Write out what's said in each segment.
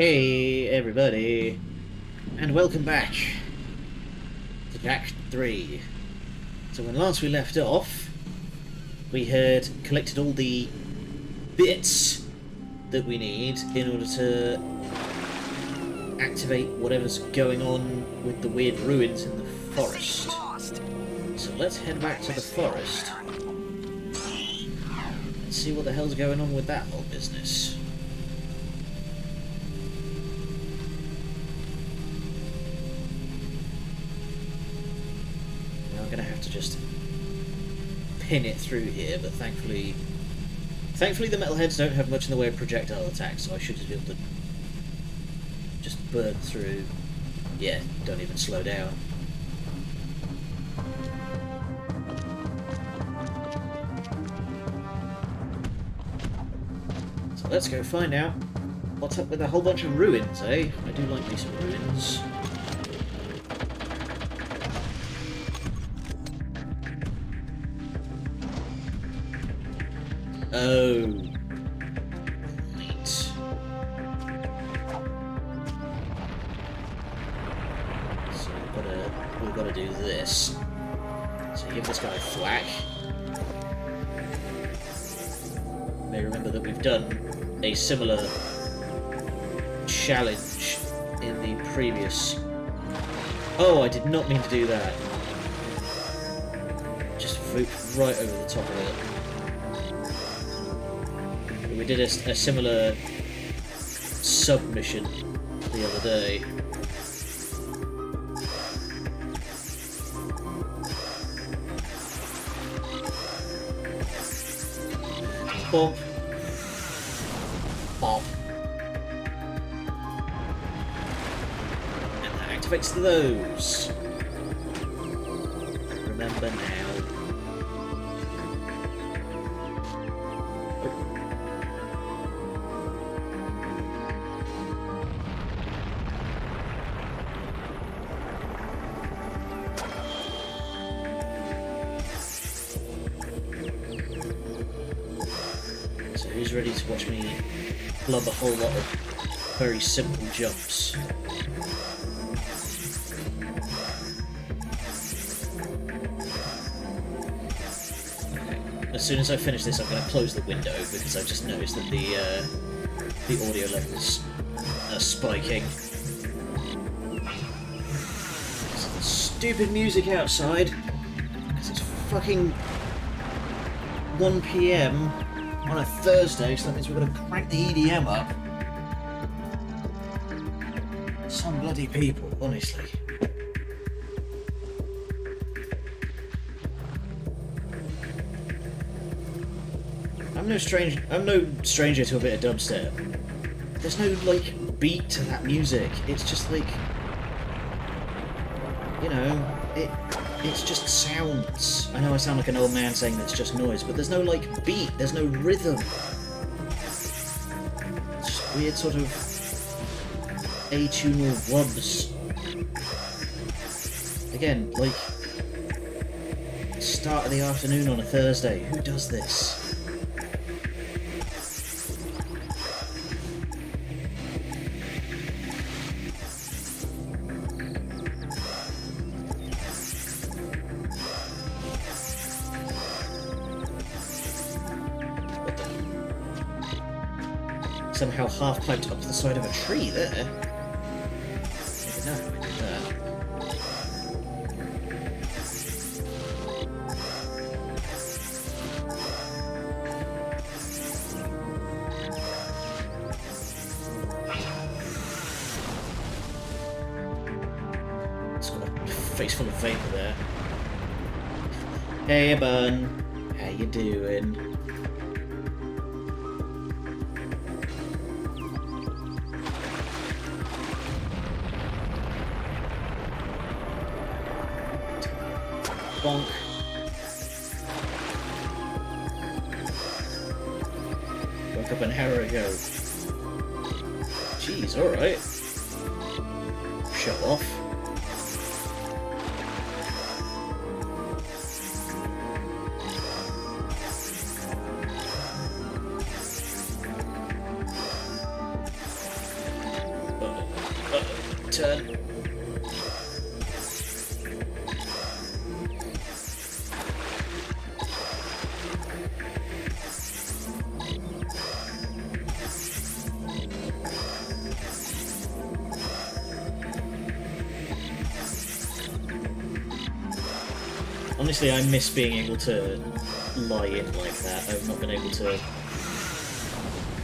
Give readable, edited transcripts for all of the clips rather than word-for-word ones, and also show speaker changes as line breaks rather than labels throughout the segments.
Hey everybody, and welcome back to Act 3. So when last we left off, we had collected all the bits that we need in order to activate whatever's going on with the weird ruins in the forest. So let's head back to the forest and see what the hell's going on with that whole business. I'm gonna have to just pin it through here, but thankfully the metalheads don't have much in the way of projectile attacks, so I should just be able to just burn through. Yeah, don't even slow down. So let's go find out what's up with a whole bunch of ruins, eh? I do like me some ruins. Oh, right. So we've got to do this. So give this guy a thwack. You may remember that we've done a similar challenge in the previous. Oh, I did not mean to do that. Just swooped right over the top of it. We did a similar submission the other day. Bump. Bop. And that activates those. Remember now. Who's ready to watch me blub a whole lot of very simple jumps? As soon as I finish this, I'm going to close the window because I've just noticed that the audio levels are spiking. Stupid music outside because it's fucking 1 PM. On a Thursday, so that means we're going to crank the EDM up. Some bloody people, honestly. I'm no stranger to a bit of dubstep. There's no like beat to that music. It's just like, you know, it's just sounds. I know I sound like an old man saying that's just noise, but there's no like beat, there's no rhythm. It's just weird sort of atonal wubs. Again, like start of the afternoon on a Thursday. Who does this? Somehow half-piped up the side of a tree there. Maybe not, I did that. It's got a face full of vapor there. Hey, Bun. How you doing? Bonk. Woke up an hour ago. Jeez, alright. Show off. Turn. Honestly, I miss being able to lie in like that. I've not been able to...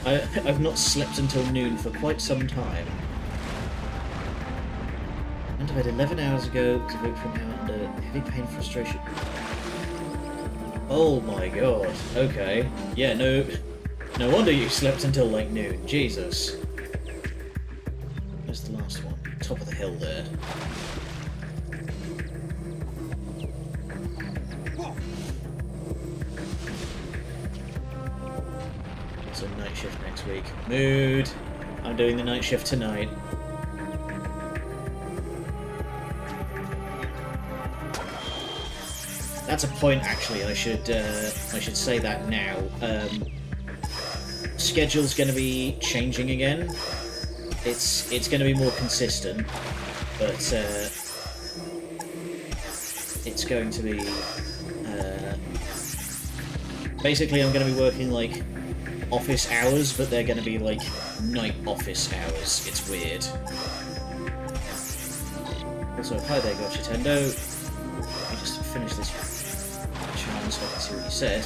I've not slept until noon for quite some time. I went to bed 11 hours ago to wake from now under heavy pain and frustration. Oh my god. Okay. Yeah, no wonder you slept until like noon. Jesus. Where's the last one? Top of the hill there. So night shift next week. Mood! I'm doing the night shift tonight. That's a point, actually. I should say that now. Schedule's going to be changing again. It's going to be more consistent, but it's going to be basically I'm going to be working like office hours, but they're going to be like night office hours. It's weird. Also, hi there, Gotcha Tendo. Let me just finish this challenge so I can see what you said.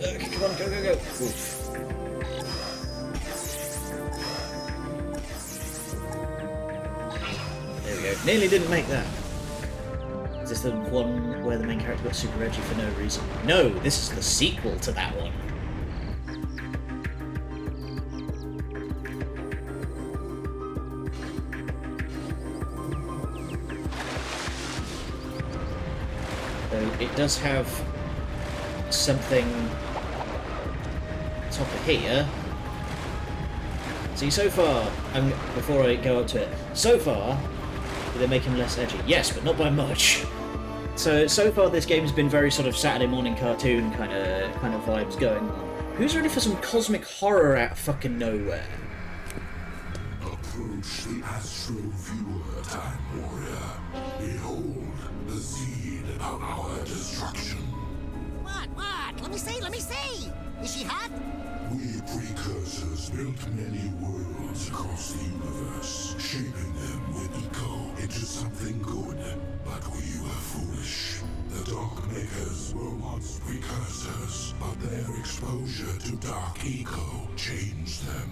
Okay, come on, go. Oof. There we go. Nearly didn't make that. Is this the one where the main character got super edgy for no reason? No, this is the sequel to that one. So it does have something top of here. See, so far, before I go up to it, so far, they make him less edgy. Yes, but not by much. So far this game has been very sort of Saturday morning cartoon kind of vibes going on. Who's ready for some cosmic horror out of fucking nowhere?
Approach the astral viewer, Time Warrior. Behold the seed of our destruction.
What? Let me see! Is she hot?
We precursors built many worlds across the universe, shaping them with eco into something good. But we were foolish. The Dark Makers were once precursors, but their exposure to Dark Eco changed them.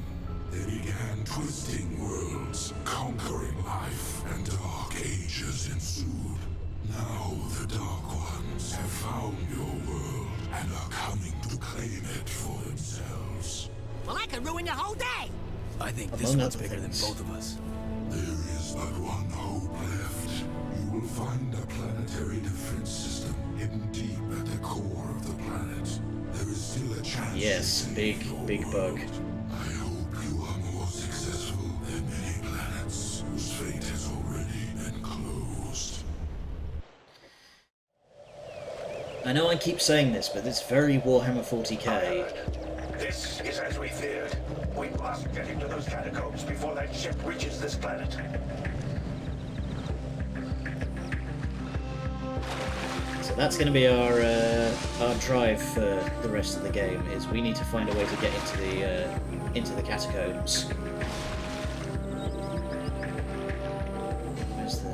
They began twisting worlds, conquering life, and Dark Ages ensued. Now the Dark Ones have found your world and are coming to claim it for themselves.
Well, I could ruin your whole day!
I think this one's bigger than both of us.
There is but one hope left. You will find a planetary defense system hidden deep at the core of the planet. There is still a chance.
Yes, big bug.
I hope you are more successful than many planets whose fate has already been closed.
I know I keep saying this, but it's very Warhammer 40k.
This is as we feared. We must get into those catacombs before that ship reaches this planet.
So that's going to be our drive for the rest of the game. Is we need to find a way to get into the catacombs. Where's the?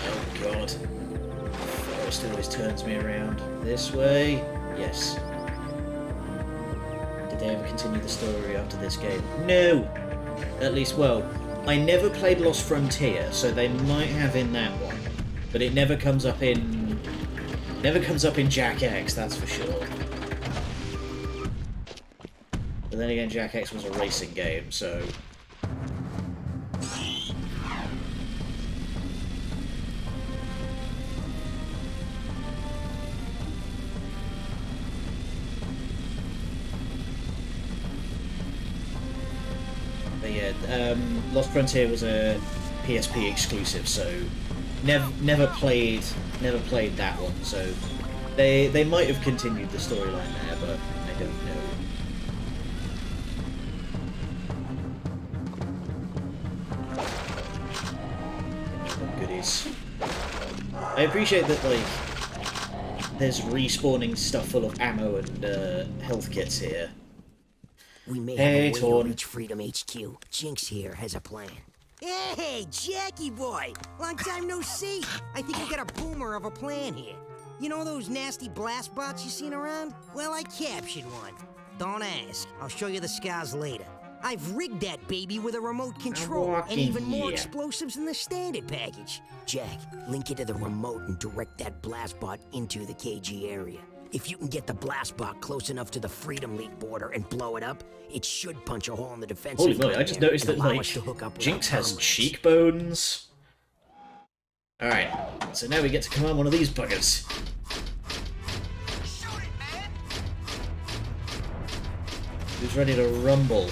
Oh god! The forest always turns me around. This way? Yes. Did they ever continue the story after this game? No! At least, well, I never played Lost Frontier, so they might have in that one. But it never comes up in... Jack X, that's for sure. But then again, Jack X was a racing game, so... But yeah, Lost Frontier was a PSP exclusive, so never played that one. So they might have continued the storyline there, but I don't know. boys. I appreciate that, like, there's respawning stuff full of ammo and health kits here.
We may
Hey,
have a way
Torn.
to reach Freedom HQ. Jinx here has a plan. Hey, Jackie boy! Long time no see. I think we got a boomer of a plan here. You know those nasty blast bots you seen around? Well, I captured one. Don't ask. I'll show you the scars later. I've rigged that baby with a remote control and even more explosives in the standard package. Jack, link it to the remote and direct that blast bot into the KG area. If you can get the blast bot close enough to the Freedom League border and blow it up, it should punch a hole in the defense.
Holy moly, I just noticed that, like, Jinx has cheekbones. Alright, so now we get to command one of these buggers. Who's ready to rumble?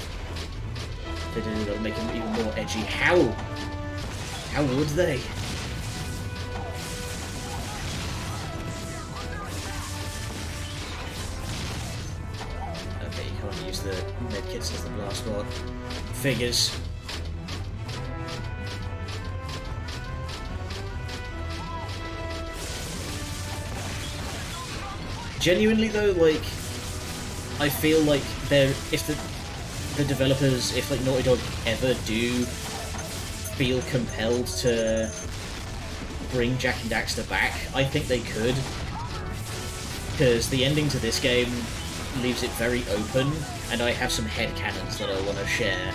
That'll make him even more edgy. How would they? Okay, you can't use the medkits as the blast bot. Figures. Genuinely though, like, I feel like if the developers, if like Naughty Dog ever do feel compelled to bring Jak and Daxter back, I think they could, because the ending to this game leaves it very open, and I have some headcanons that I want to share.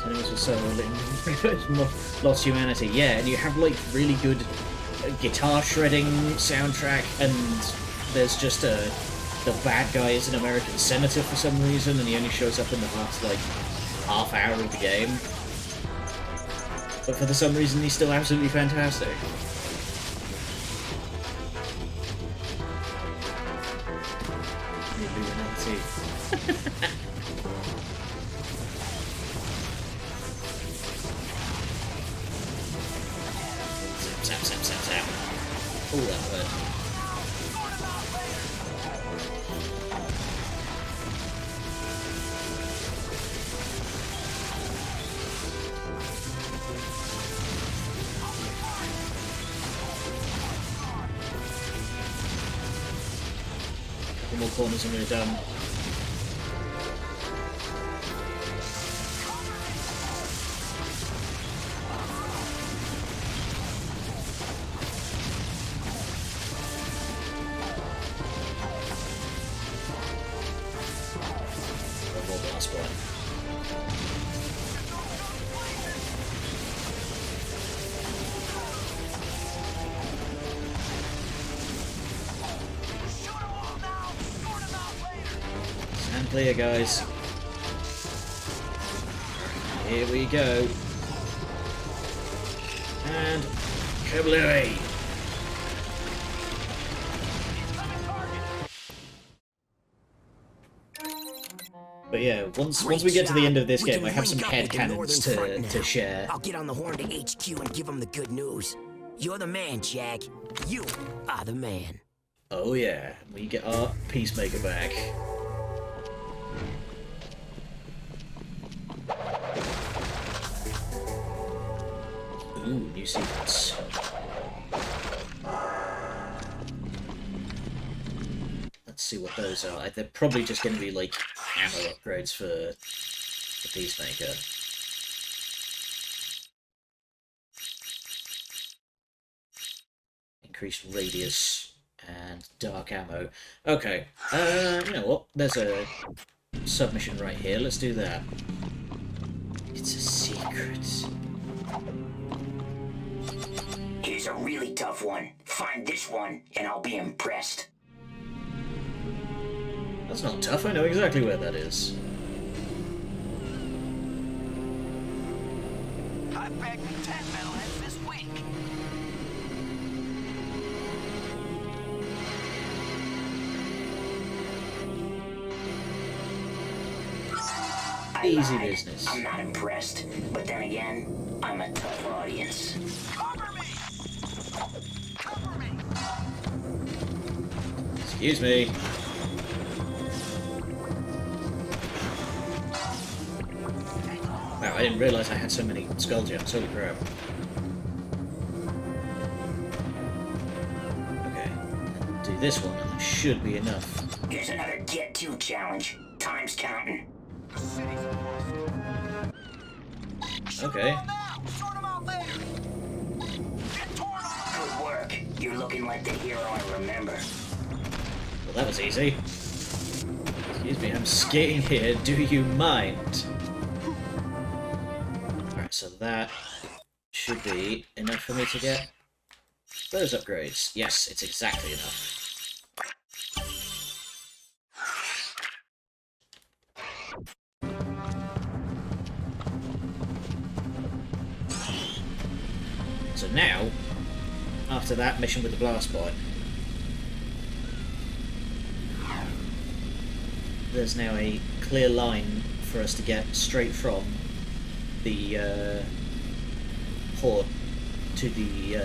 Cinemas was so lost humanity, yeah, and you have like really good guitar shredding soundtrack, and there's just the bad guy is an American senator for some reason, and he only shows up in the last like half hour of the game. But for some reason, he's still absolutely fantastic. Zap. Oh, that hurt. Couple more corners and we're done. Clear, guys. Here we go. And kablooey! But yeah, once we get to the end of this game, I have some headcanons to share.
I'll get on the horn to HQ and give them the good news. You're the man, Jack. You are the man.
Oh yeah, we get our Peacemaker back. Ooh, new sequence. Let's see what those are. They're probably just going to be like ammo upgrades for the Peacemaker. Increased radius and dark ammo. Okay, you know what? There's a submission right here. Let's do that. It's a secret.
Here's a really tough one. Find this one, and I'll be impressed.
That's not tough, I know exactly where that is.
I bagged 10 metalheads this week.
Easy business.
I'm not impressed, but then again, I'm a tough audience. Cover me! Cover me!
Excuse me. Wow, I didn't realise I had so many skull gems, holy crap. Okay, do this one, and that should be enough.
Here's another get to challenge. Time's counting.
Okay.
Good work. You're looking like the hero I remember.
Well, that was easy. Excuse me, I'm skating here. Do you mind? Alright, so that should be enough for me to get those upgrades. Yes, it's exactly enough. So now, after that mission with the blast bot, there's now a clear line for us to get straight from the port to the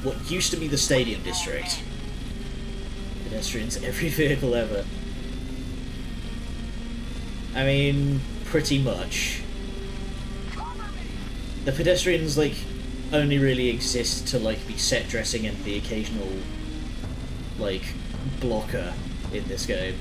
what used to be the stadium district. Pedestrians, every vehicle ever. I mean, pretty much. The pedestrians, like, only really exist to, like, be set dressing and the occasional, like, blocker in this game.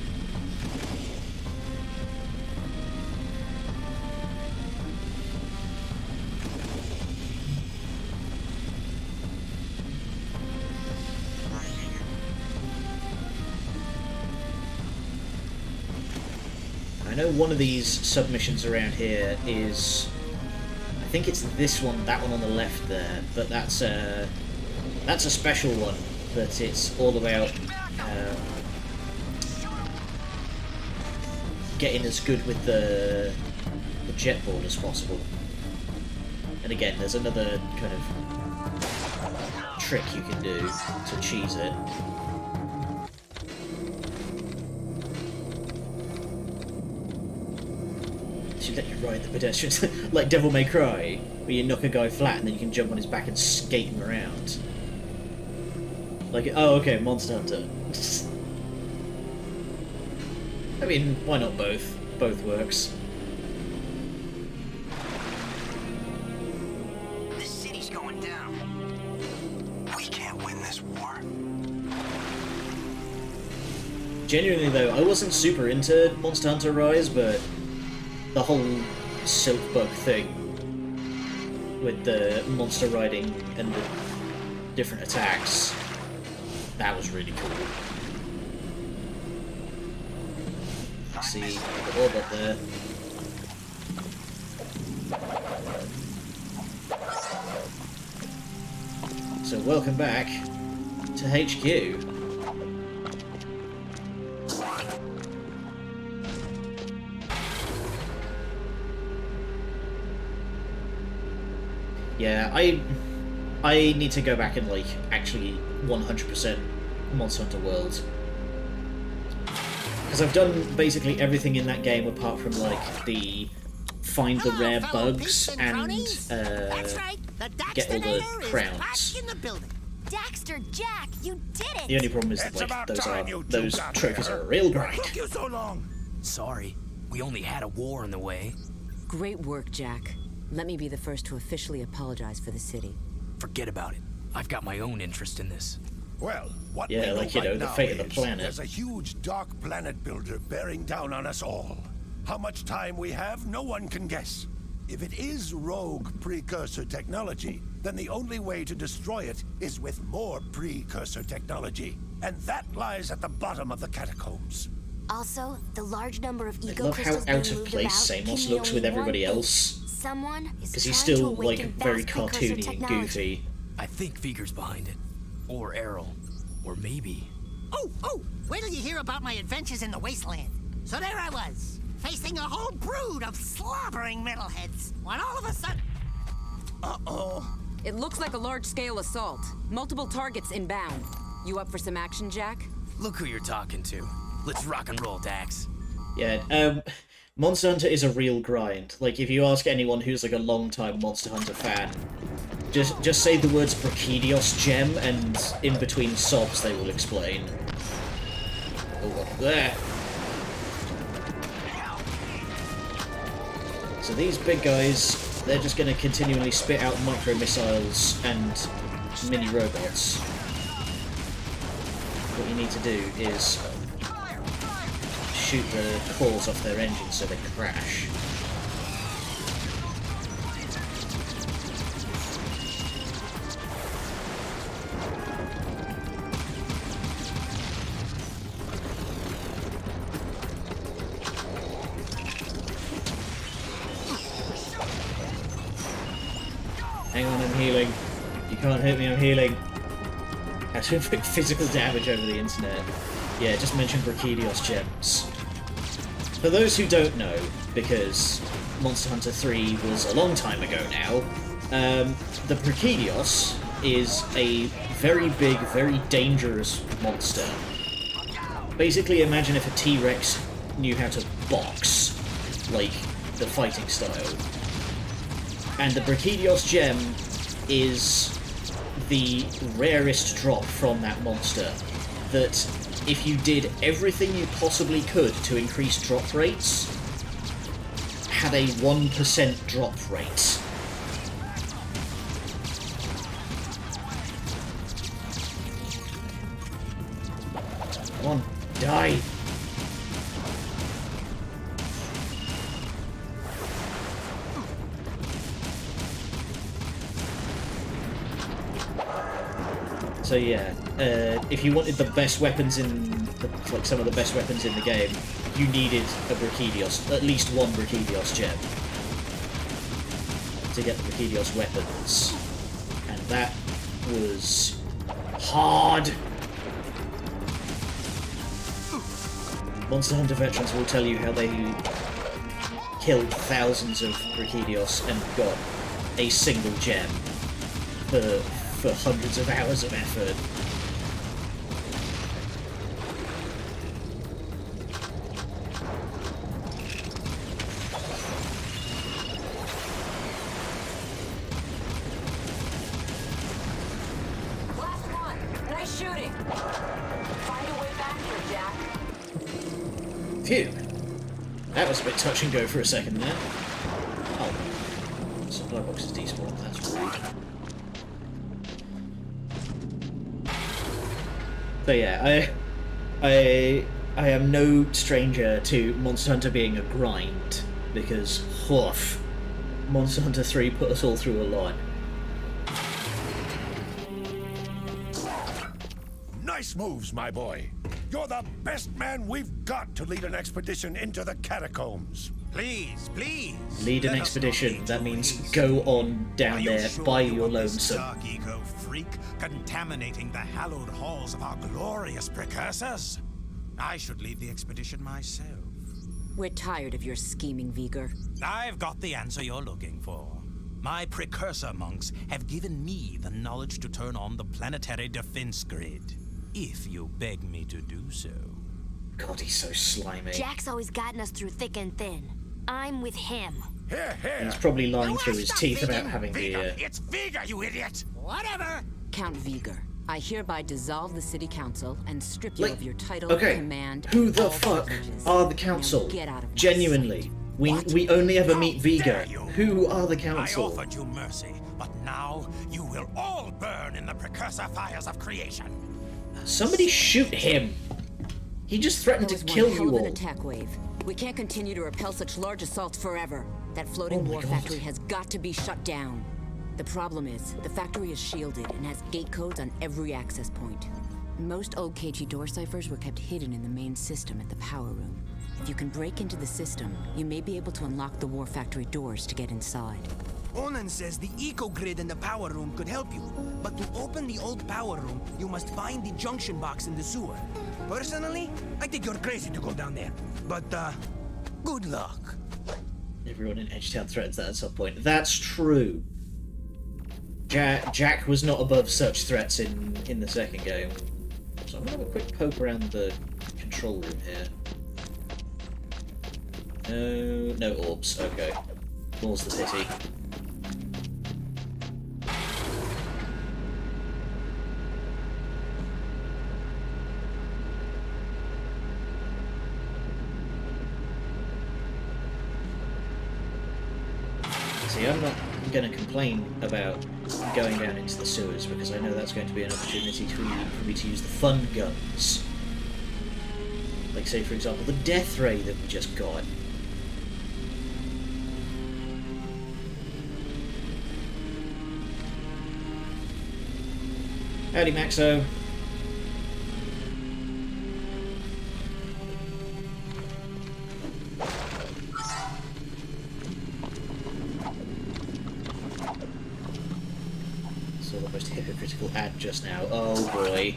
I know one of these submissions around here is... I think it's this one, that one on the left there, but that's a special one, but it's all about getting as good with the jetboard as possible. And again, there's another kind of trick you can do to cheese it. Should let you ride the pedestrians like Devil May Cry, where you knock a guy flat and then you can jump on his back and skate him around. Like, oh, okay, Monster Hunter. I mean, why not both? Both works.
The city's going down. We can't win this war.
Genuinely though, I wasn't super into Monster Hunter Rise, but the whole silk bug thing with the monster riding and the different attacks, that was really cool. See the orb up there. So welcome back to HQ. Yeah, I need to go back and, like, actually 100% Monster Hunter World. Because I've done basically everything in that game apart from, like, the find the rare bugs and get all the crowns.
Daxter, Jack, you did it!
The only problem is that, like, those trophies are a real grind.
Took you so long.
Sorry, we only had a war in the way.
Great work, Jack. Let me be the first to officially apologize for the city.
Forget about it. I've got my own interest in this.
Well, what
Yeah,
we
like,
know
you know,
right
the
now
fate of the
is
planet.
There's a huge dark planet builder bearing down on us all. How much time we have, no one can guess. If it is rogue precursor technology, then the only way to destroy it is with more precursor technology. And that lies at the bottom of the catacombs.
Also, the large number of
I
ego
love how
crystals being
out of
moved
place
about
Samos
can
looks
mean
with
only
everybody
one thing.
else.
Someone is
Because he's
trying to
still, like,
awaken
very
vast precursor
cartoony and
technology.
goofy.
I think Viger's behind it. Or Errol. Or maybe...
Oh, wait till you hear about my adventures in the Wasteland. So there I was, facing a whole brood of slobbering metalheads, when all of a sudden... Uh-oh.
It looks like a large-scale assault. Multiple targets inbound. You up for some action, Jack?
Look who you're talking to. Let's rock and roll, Dax.
Yeah, Monster Hunter is a real grind. Like, if you ask anyone who's, like, a long-time Monster Hunter fan, just say the words Brachidios gem, and in between sobs they will explain. Oh, there. So these big guys, they're just going to continually spit out micro missiles and mini robots. What you need to do is shoot the cores off their engines so they crash. Hang on, I'm healing. You can't hurt me, I'm healing. How to inflict physical damage over the internet. Yeah, just mention Brachidios gems. For those who don't know, because Monster Hunter 3 was a long time ago now, the Brachidios is a very big, very dangerous monster. Basically, imagine if a T-Rex knew how to box, like the fighting style. And the Brachidios gem is the rarest drop from that monster, that if you did everything you possibly could to increase drop rates, had a 1% drop rate. Come on, die! So yeah, if you wanted the best weapons like some of the best weapons in the game, you needed a Brachidios, at least one Brachidios gem, to get the Brachidios weapons, and that was hard. Monster Hunter veterans will tell you how they killed thousands of Brachidios and got a single gem for hundreds of hours of effort.
Last one. Nice shooting. Find a way back here, Jack.
Phew. That was a bit touch and go for a second there. Oh. Supply box is despawned, that's rude. So yeah, I am no stranger to Monster Hunter being a grind, because woof, Monster Hunter 3 put us all through a lot.
Nice moves, my boy. You're the best man we've got to lead an expedition into the catacombs.
Please, please.
Lead an expedition, that means go on down there by your lonesome.
Dark eco freak contaminating the hallowed halls of our glorious precursors? I should lead the expedition myself.
We're tired of your scheming, Vigor.
I've got the answer you're looking for. My precursor monks have given me the knowledge to turn on the planetary defense grid, if you beg me to do so.
God, he's so slimy.
Jack's always gotten us through thick and thin. I'm with him.
Here, here.
He's probably lying
Now,
through
why
his
stop
teeth
thinking?
about having the,
Vigor! It's Vigor, you idiot!
Whatever.
Count Vigor, I hereby dissolve the city council and strip you
Like,
of your title,
okay,
command,
who
and
the
all
fuck
privileges.
are the
Now
council?
get out of my
Genuinely.
sight.
We only ever meet
How
Vigor.
dare you?
Who are the
I
council?
offered you mercy, but now you will all burn in the precursor fires of creation.
Somebody shoot him! He just threatened
That
to
was
kill
one hell
you
of an
all.
attack wave. We can't continue to repel such large assaults forever. That floating
Oh my
war
God.
factory has got to be shut down. The problem is, the factory is shielded and has gate codes on every access point. Most old KG door ciphers were kept hidden in the main system at the power room. If you can break into the system, you may be able to unlock the war factory doors to get inside.
Onan says the eco-grid in the power room could help you. But to open the old power room, you must find the junction box in the sewer. Personally, I think you're crazy to go down there. But, good luck.
Everyone in Edgetown threatens that at some point. That's true. Jack was not above such threats in the second game. So I'm gonna have a quick poke around the control room here. No orbs. Okay. More's the pity. See, I'm not going to complain about going down into the sewers, because I know that's going to be an opportunity for me to use the fun guns. Like, say, for example, the death ray that we just got. Howdy, Maxo. Saw the most hypocritical ad just now. Oh boy.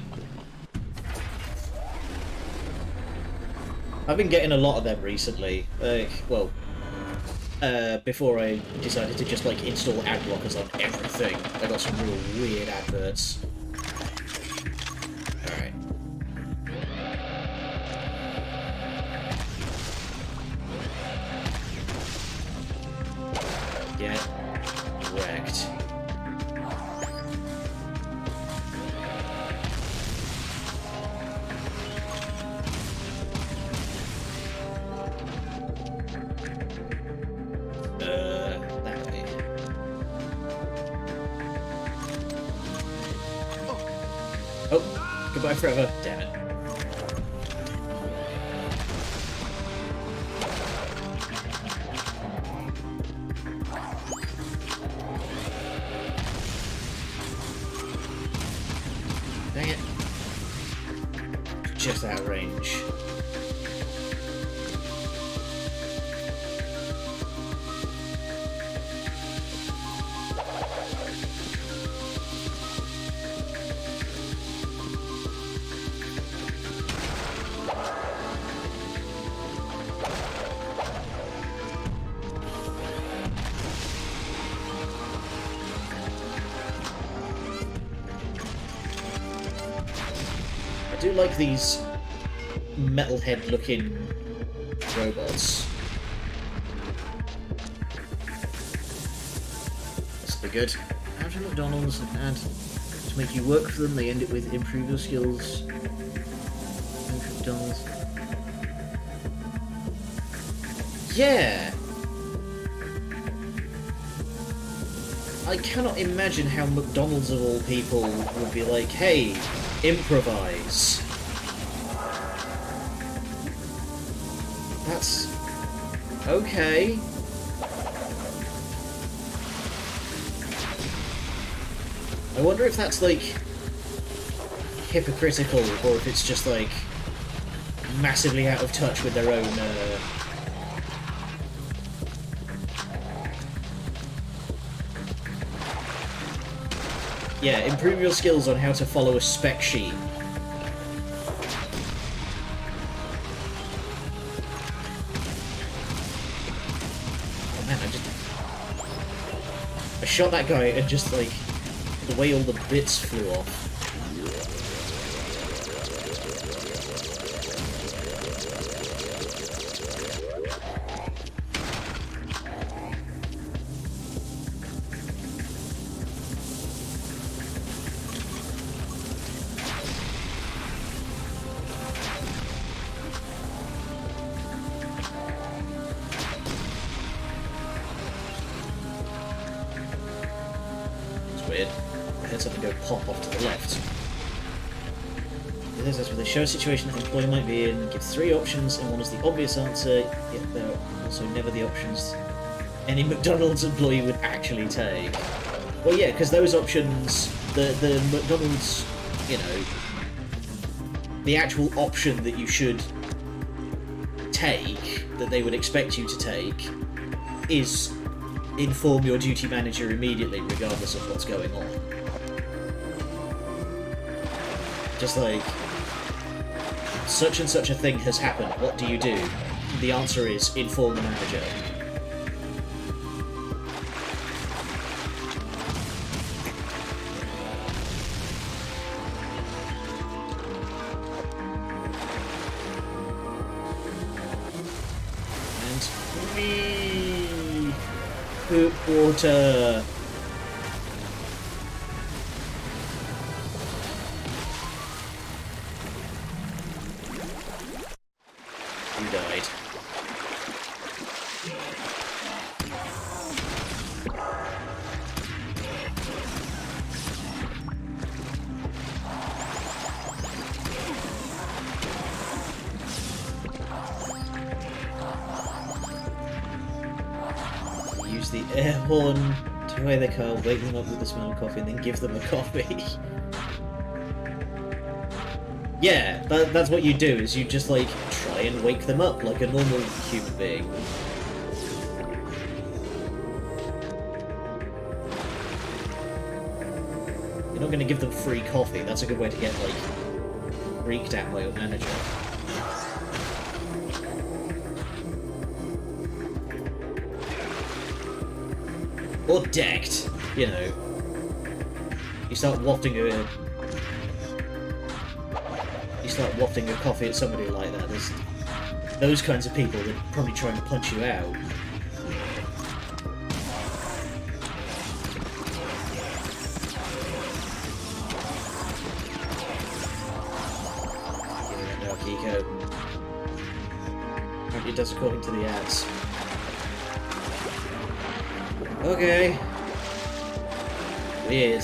I've been getting a lot of them recently. Well, before I decided to just like install ad blockers on everything, I got some real weird adverts. Alright. Get wrecked. That way. Oh, goodbye forever. Damn it. Dang it. Just out of range. I do like these metalhead looking robots. That's be good. How to McDonald's and add to make you work for them, they end it with improve your skills. McDonald's. Yeah! I cannot imagine how McDonald's of all people would be like, hey, improvise. That's... okay. I wonder if that's, like, hypocritical, or if it's just, like, massively out of touch with their own, Yeah, improve your skills on how to follow a spec sheet. Oh man, I shot that guy and just, like, the way all the bits flew off. Weird. I heard something go pop off to the left. This is where they show a situation that the employee might be in, give 3 options, and one is the obvious answer, yet there are also never the options any McDonald's employee would actually take. Well, yeah, because those options, the McDonald's, you know, the actual option that you should take, that they would expect you to take, is inform your duty manager immediately, regardless of what's going on. Just like, such and such a thing has happened, what do you do? The answer is, inform the manager. And whee! Poop water! You died. the air horn, tow away their car, wake them up with the smell of coffee, and then give them a coffee. Yeah, that's what you do, is you just, like, try and wake them up like a normal human being. You're not going to give them free coffee. That's a good way to get, like, reeked at by your manager. Or decked, you know. You start wafting a coffee at somebody like that. There's those kinds of people that are probably trying to punch you out. Apparently it does according to the ads. Okay. Weird.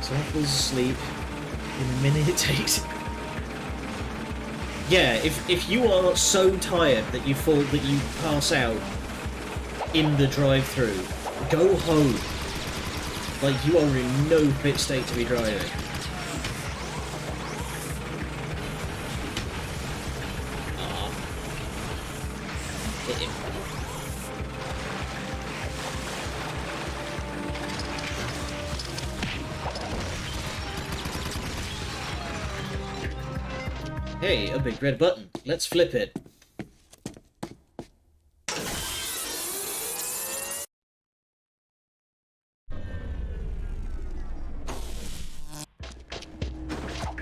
So that falls asleep in the minute it takes. Yeah, if you are so tired that you pass out in the drive-thru, go home. Like, you are in no fit state to be driving. Hit him. Hey, a big red button. Let's flip it.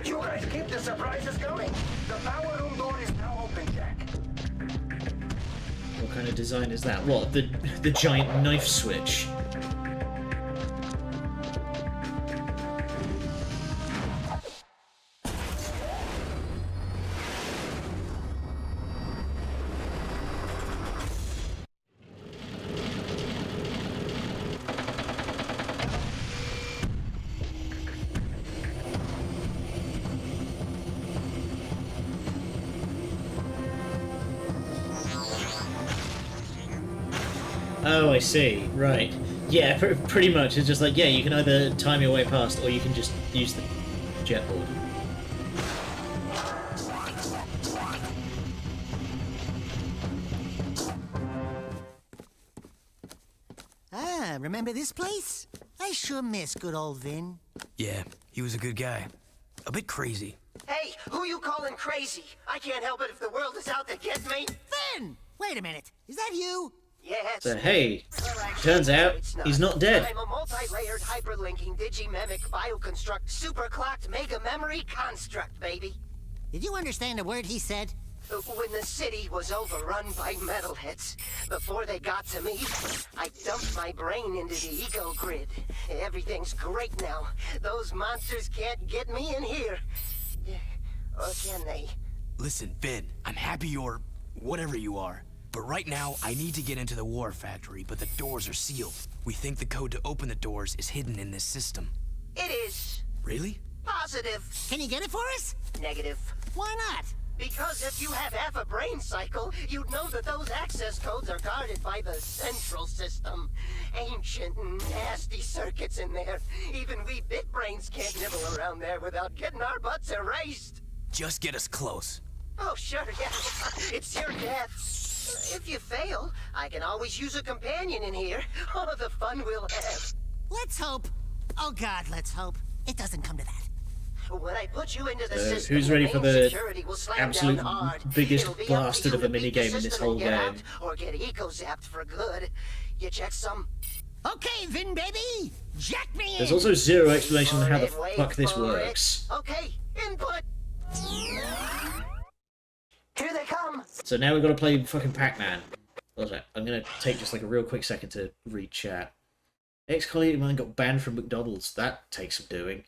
You guys keep the surprises going. The power room door is now open, Jack.
What kind of design is that? What, the giant knife switch? Oh, I see. Right. Yeah, pretty much. It's just like, yeah, you can either time your way past, or you can just use the jetboard.
Ah, remember this place? I sure miss good old Vin.
Yeah, he was a good guy. A bit crazy.
Hey, who you calling crazy? I can't help it if the world is out to get me.
Vin! Wait a minute. Is that you?
Yes.
So, hey,
Well, actually,
turns out
it's
he's not dead.
I'm a multi-layered, hyperlinking, digimemic, bioconstruct, superclocked mega memory construct, baby.
Did you understand a word he said?
When the city was overrun by metalheads, before they got to me, I dumped my brain into the eco grid. Everything's great now. Those monsters can't get me in here. Or can they?
Listen, Vin, I'm happy you're whatever you are. But right now, I need to get into the war factory, but the doors are sealed. We think the code to open the doors is hidden in this system.
It is.
Really?
Positive.
Can you get it for us?
Negative.
Why not?
Because if you have half a brain cycle, you'd know that those access codes are guarded by the central system. Ancient, nasty circuits in there. Even we bit brains can't nibble around there without getting our butts erased.
Just get us close.
Oh, sure, yeah. It's your death. If you fail, I can always use a companion in here. Oh, the fun we'll have.
Let's hope. Oh, God, let's hope. It doesn't come to that.
When I put you into the system,
who's ready for
main
the
security will slam
absolute
down hard.
biggest
It'll be up to
bastard
you
of a
to beat the
minigame in this
system
whole
and get
game?
out, or get eco-zapped for good. You check some?
Okay, Vin, baby! Jack me in!
There's also zero explanation on how the
Wait
fuck this
for
works.
it. Okay, input. Here they come.
So now we've got to play fucking Pac-Man. Also, I'm gonna take just like a real quick second to read chat. Ex-colleague of mine got banned from McDonald's. That takes some doing.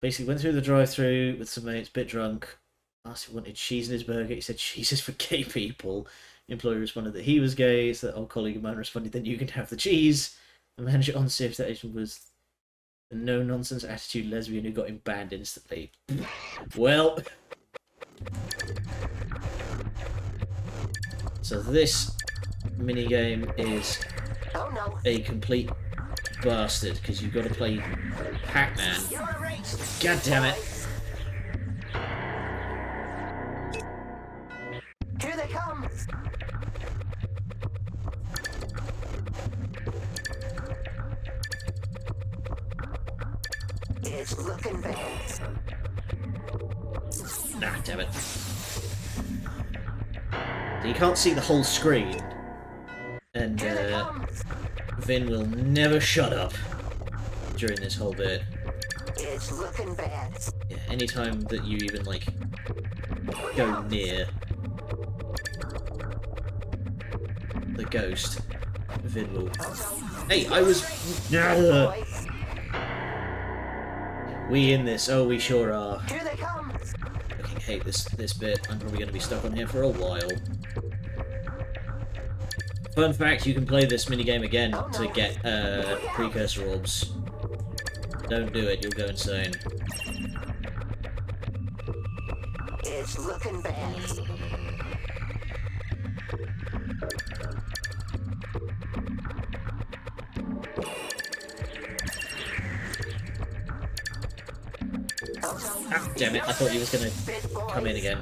Basically went through the drive-thru with some mates, bit drunk. Asked if he wanted cheese in his burger. He said cheese is for gay people. The employee responded that he was gay, so that old colleague of mine responded, then you can have the cheese. The manager on shift that Asian was the no-nonsense attitude lesbian who got him banned instantly. Well... So this minigame is a complete bastard, because you've got to play Pac-Man. God damn it.
Here they come! It's looking bad.
Ah, damn it. So you can't see the whole screen, and Vin will never shut up during this whole bit.
It's looking bad.
Yeah, anytime that you even, like, go near the ghost, Vin will... Hey, I was... We in this, oh we sure are.
Here they come!
I fucking hate this bit. I'm probably going to be stuck on here for a while. Fun fact, you can play this minigame again to get precursor orbs. Don't do it, you'll go insane.
It's looking bad.
Ah, damn it, I thought he was going to come in again.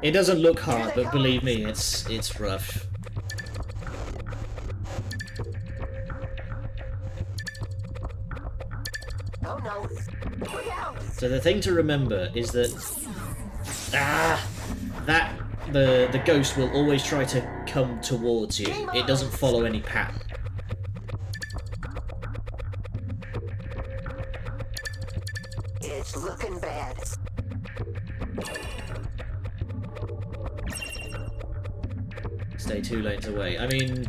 It doesn't look hard, but believe me, it's rough.
Oh no! Look out!
So the thing to remember is that the ghost will always try to come towards you. It doesn't follow any pattern.
It's looking bad.
Stay 2 lanes away. I mean,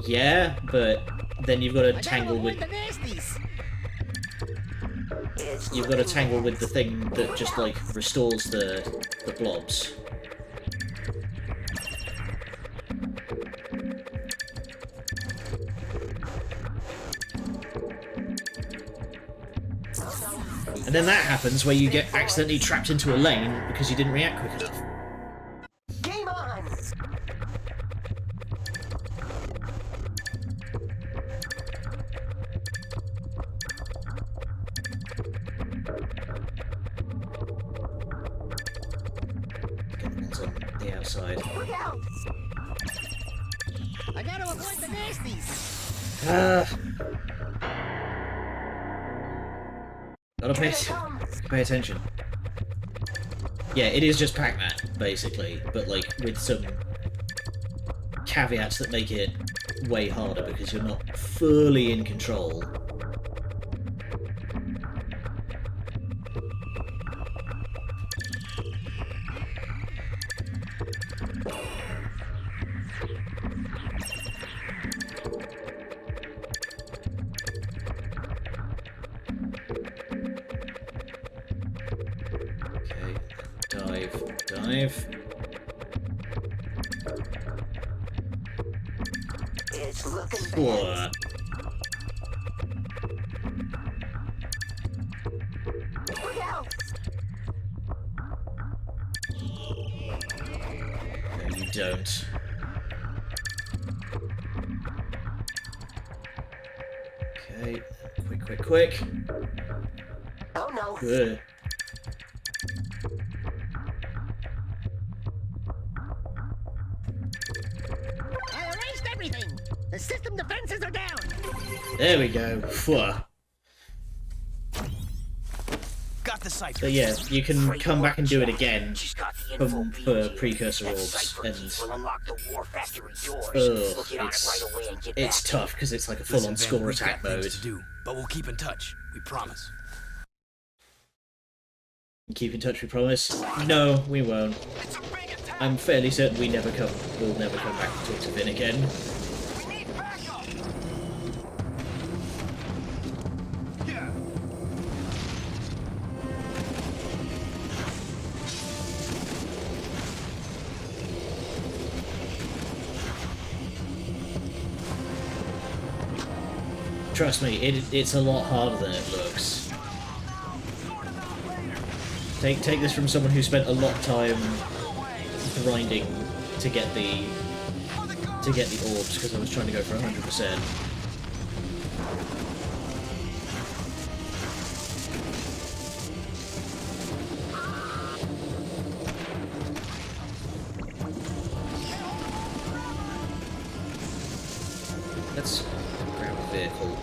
yeah, but then you've got to tangle with... You've got to tangle with the thing that just, like, restores the blobs. And then that happens where you get accidentally trapped into a lane because you didn't react quick enough.
Game on!
Get the ones on the outside.
Look out! I gotta avoid the nasties!
Gotta pay attention. Yeah, it is just Pac-Man, basically, but like with some caveats that make it way harder because you're not fully in control. Dive.
It's looking bad.
Whoa.
Look out!
No, you don't. Okay, quick.
Oh no!
Good.
I erased everything! The system defenses are down!
There we go. Phew.
Got the cipher.
So yeah, you can come back and do it again for precursor orbs, and it's tough because it's like a full-on score attack mode.
But we'll keep in touch. We promise.
Keep in touch, we promise. No, we won't.
It's a big attack.
I'm fairly certain we'll never come back to talk to Vin again. Trust me, it's a lot harder than it looks. Take this from someone who spent a lot of time grinding to get the orbs because I was trying to go for 100%. Let's grab a vehicle.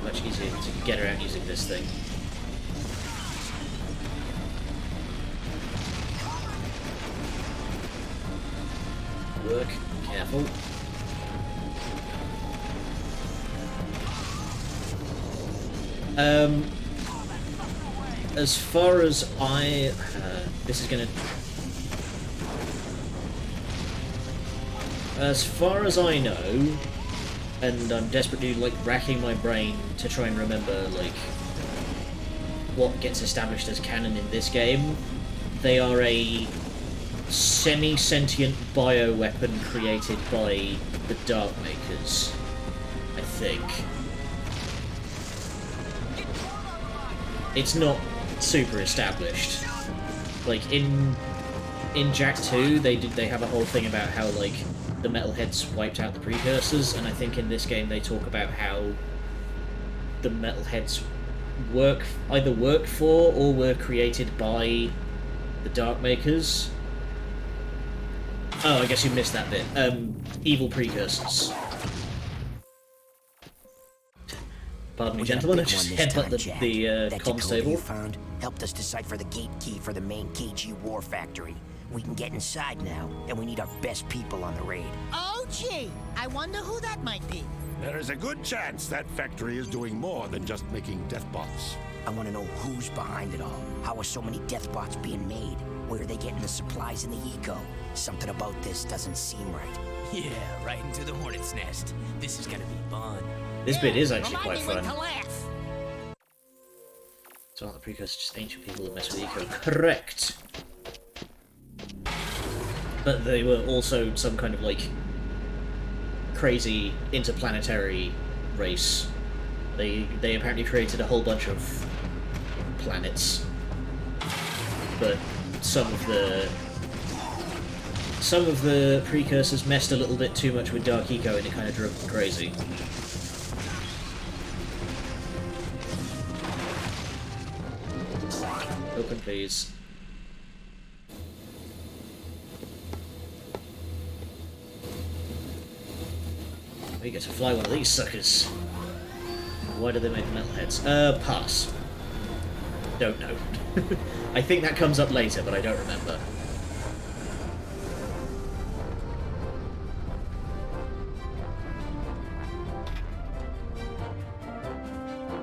Much easier to get around using this thing. Work, careful. As far as this is gonna. As far as I know, and I'm desperately like racking my brain to try and remember like what gets established as canon in this game, they are a semi-sentient bioweapon created by the Darkmakers, I think. It's not super established. Like in Jak 2, they have a whole thing about how like the Metalheads wiped out the precursors, and I think in this game they talk about how the Metalheads either worked for or were created by the Darkmakers. Oh, I guess you missed that bit. Evil precursors. Pardon me, gentlemen, I just headbutt the comms table.
You found helped us decipher the gate key for the main KG war factory. We can get inside now, and we need our best people on the raid.
Oh, gee! I wonder who that might be.
There is a good chance that factory is doing more than just making death bots.
I want to know who's behind it all. How are so many death bots being made? Where are they getting the supplies and the eco? Something about this doesn't seem right.
Yeah, right into the hornet's nest. This is gonna be fun.
This bit is actually quite
Remind me
fun.
when to laugh.
So aren't the precursors just ancient people that mess with eco? Correct. But they were also some kind of like crazy interplanetary race. They apparently created a whole bunch of planets, but some of the precursors messed a little bit too much with Dark Eco, and it kind of drove them crazy. Open, please. We get to fly one of these suckers. Why do they make metalheads? Pass. Don't know. I think that comes up later, but I don't remember.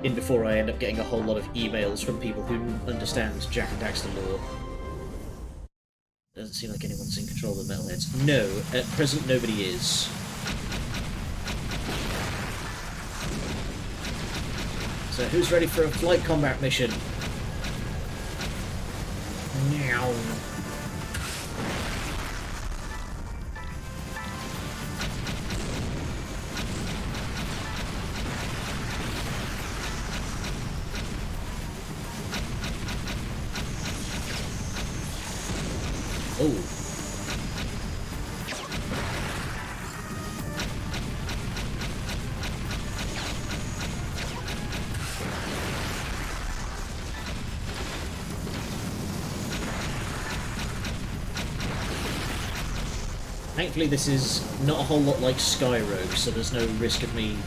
In before I end up getting a whole lot of emails from people who understand Jak and Daxter lore. Doesn't seem like anyone's in control of the metalheads. No, at present nobody is. So who's ready for a flight combat mission? Meow. Oh. Thankfully this is not a whole lot like Skyrogue, so there's no risk of me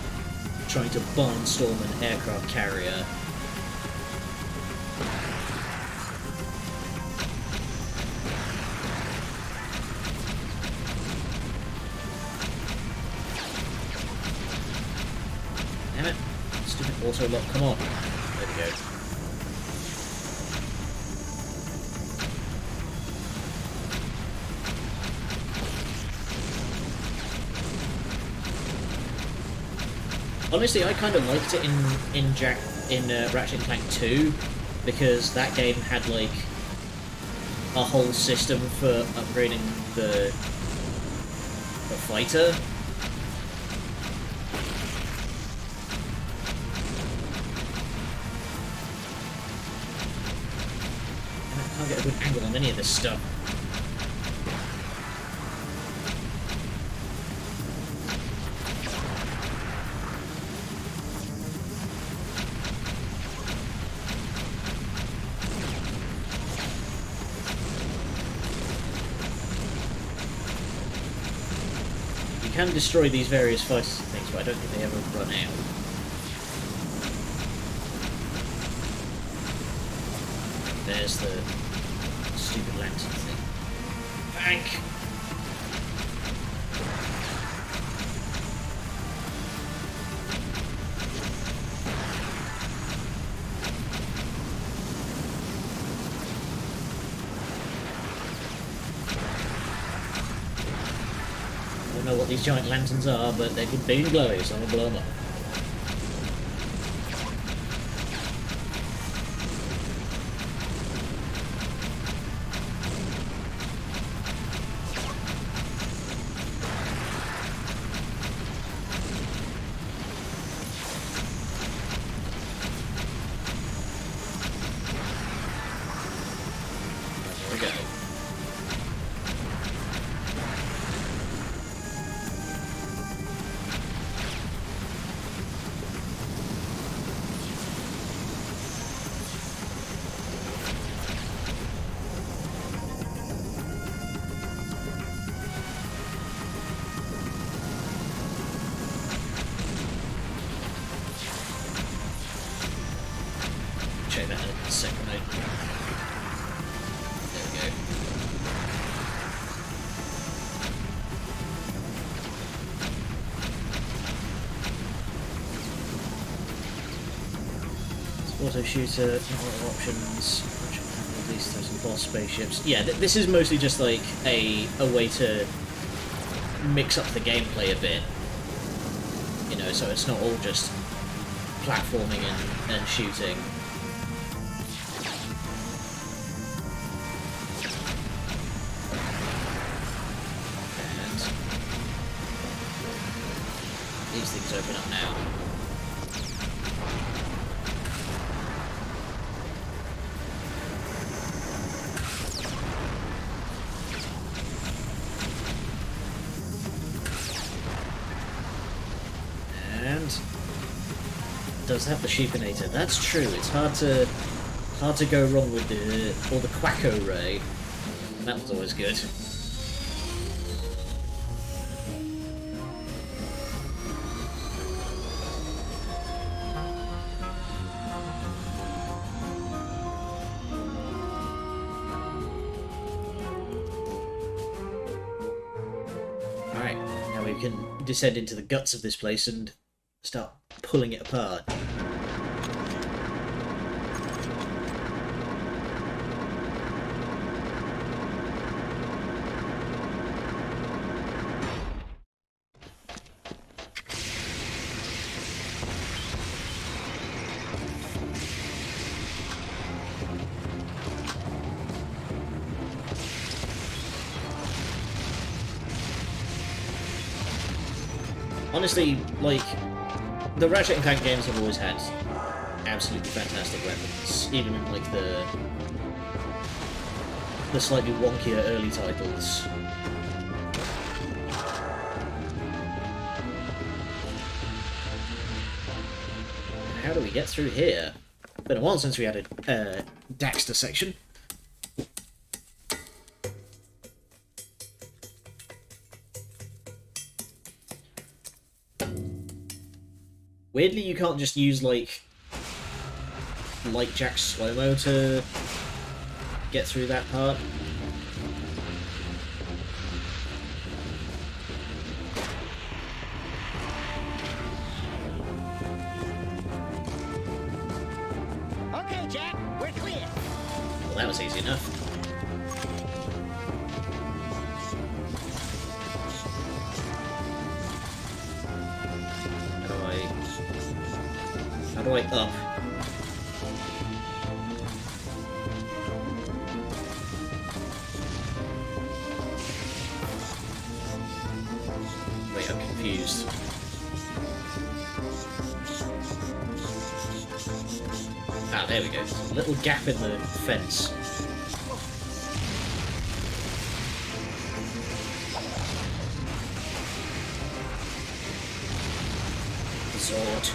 trying to barnstorm an aircraft carrier. Damn it. Stupid auto lock, come on. There we go. Honestly, I kind of liked it in Ratchet and Clank 2 because that game had like a whole system for upgrading the fighter. And I can't get a good angle on any of this stuff. You can destroy these various fighters and things, but I don't think they ever run out. There's the stupid lantern thing. Bank! I don't know what these giant lanterns are, but they're big and glowy, so I'm gonna blow them up. There we go. Check that out in a second, mate. There we go. Auto shooter, not a lot of options. At least there's some boss spaceships. Yeah, this is mostly just like a way to mix up the gameplay a bit. You know, so it's not all just platforming and shooting. And these things open up now. And it does have the sheepinator. That's true. It's hard to go wrong with the Quacko Ray. That was always good. Alright, now we can descend into the guts of this place and start pulling it apart. Honestly, like, the Ratchet and Clank games have always had absolutely fantastic weapons, even in, like, the slightly wonkier early titles. How do we get through here? Been a while since we had a Daxter section. Weirdly, you can't just use, like Jack's slow-mo to get through that part.
Okay, Jack, we're clear.
Well, that was easy enough. How do I... do I up? Wait, I'm confused. Ah, there we go. There's a little gap in the fence. Sword.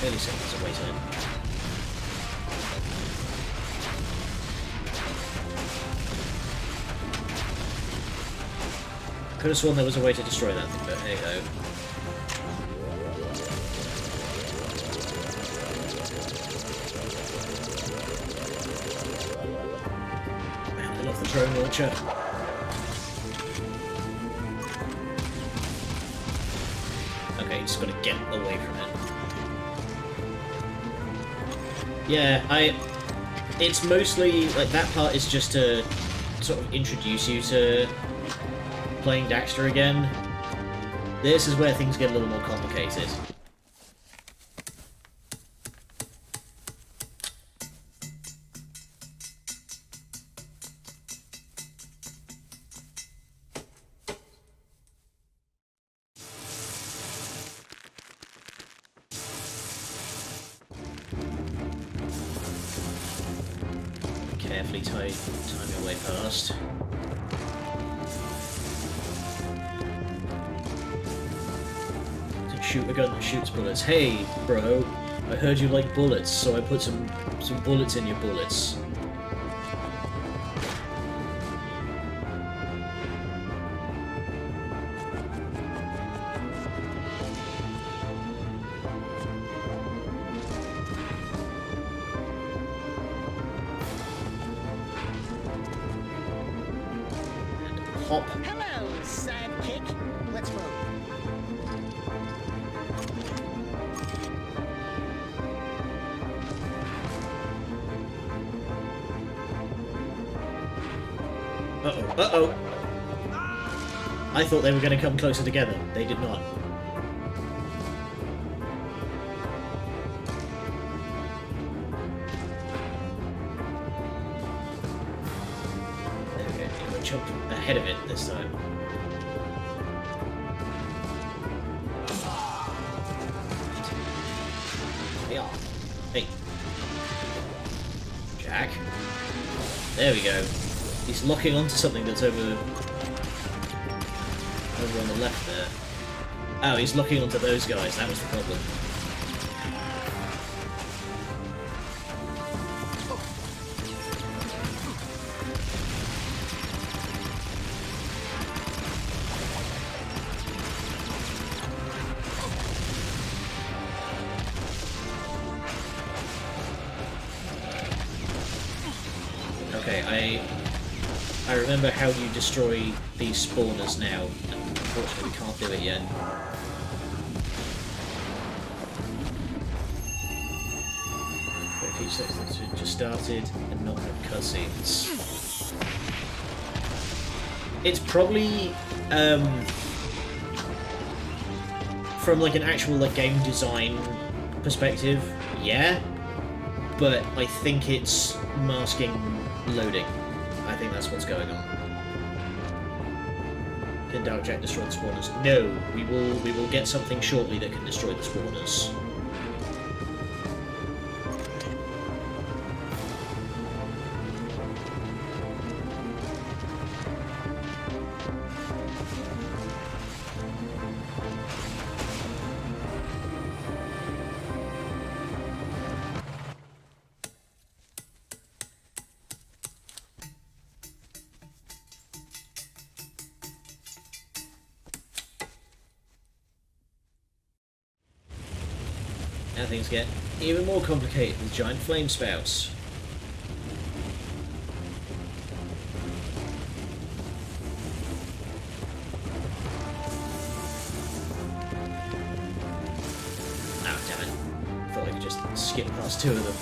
Early seconds of wait in. Could have sworn there was a way to destroy that thing, but hey ho. Man, I love the drone launcher. Okay, just gotta get away from it. Yeah, it's mostly, like, that part is just to sort of introduce you to playing Daxter again. This is where things get a little more complicated. Carefully time your way past. Shoot a gun that shoots bullets. Hey, bro, I heard you like bullets, so I put some bullets in your bullets. And hop.
Hello, sidekick. Let's move.
Uh-oh, uh-oh. I thought they were going to come closer together. They did not. There we go. I'm going to jump ahead of it this time. Yeah. Hey. Jack. There we go. He's locking onto something that's over on the left there. Oh, he's locking onto those guys. That was the problem. Okay, I remember how you destroy these spawners now, and unfortunately we can't do it yet. Wait a few seconds, it just started and not have cutscenes. It's probably, from like an actual like game design perspective, yeah, but I think it's masking loading. I think that's what's going on. Can Darkjack destroy the spawners? No, we will get something shortly that can destroy the spawners. Now things get even more complicated with giant flame spouts. Oh, damn it. Thought I could just skip past two of them.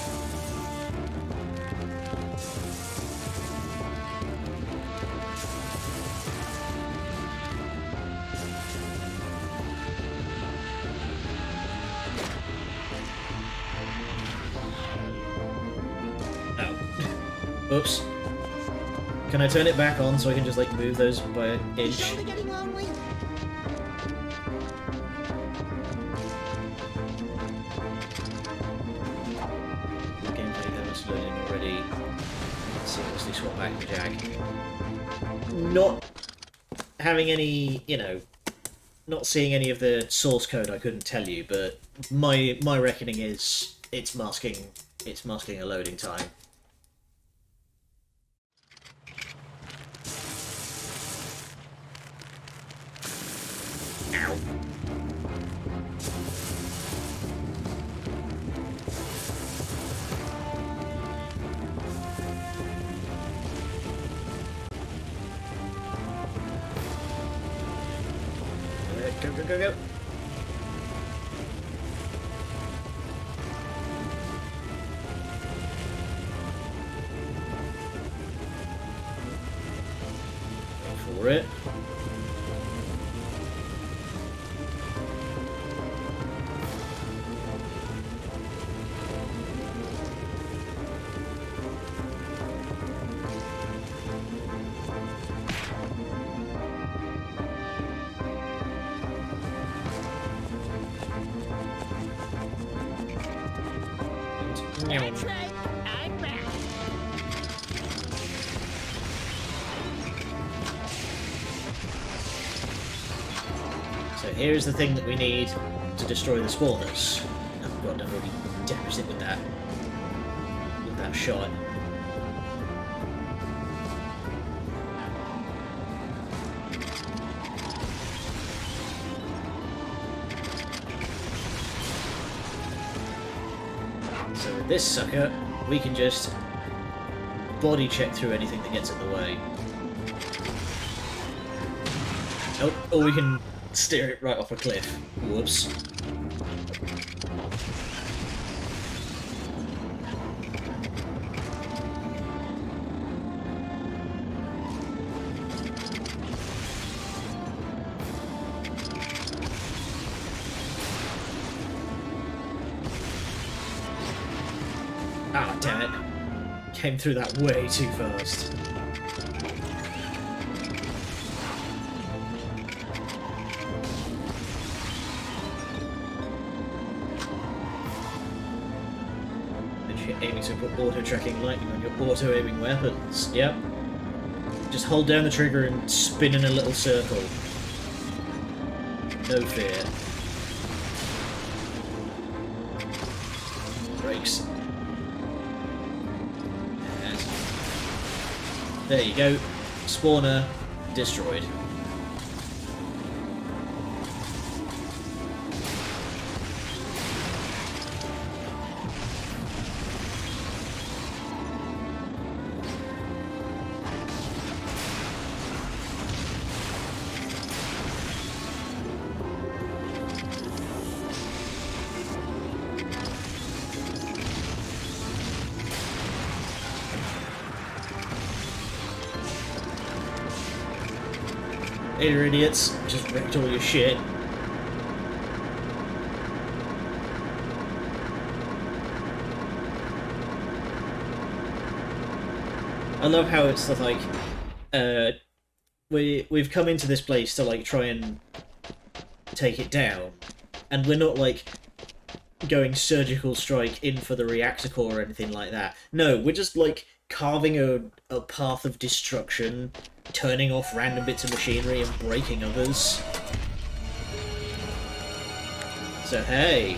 Oops. Can I turn it back on so I can just, like, move those by an inch?
Shoulder getting lonely?
Gameplay that was loading already. Seamlessly swap back to Jag. Not having any, you know, not seeing any of the source code, I couldn't tell you, but my reckoning is it's masking a loading time. Ow. Go, go, go, go. Go for it.
That's right, I'm back.
So here's the thing that we need to destroy the spawners. Oh god, I've already damaged it with that shot. So with this sucker, we can just body check through anything that gets in the way. Oh, or we can steer it right off a cliff. Whoops. Ah, damn it. Came through that way too fast. Aiming to put auto-tracking lightning on your auto-aiming weapons. Yep. Just hold down the trigger and spin in a little circle. No fear. Brakes. And there you go. Spawner destroyed. Later, idiots. Just wrecked all your shit. I love how it's like, we've come into this place to like try and take it down, and we're not like going surgical strike in for the reactor core or anything like that. No, we're just like carving a path of destruction, turning off random bits of machinery and breaking others. So hey,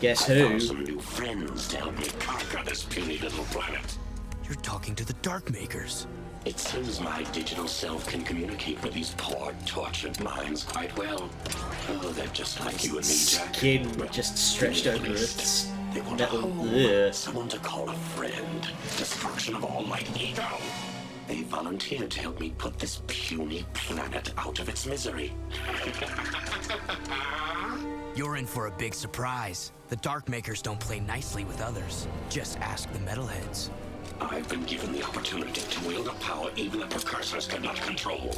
guess who?
I found some new friends to help me conquer this puny little planet.
You're talking to the Dark Makers.
It seems my digital self can communicate with these poor, tortured minds quite well. Oh, they're just like you and me, Jack.
Skin just stretched over its
They want
metal.
a home, someone to call a friend. Destruction of all my ego. They volunteered to help me put this puny planet out of its misery.
You're in for a big surprise. The Dark Makers don't play nicely with others. Just ask the Metalheads.
I've been given the opportunity to wield a power even the precursors cannot control.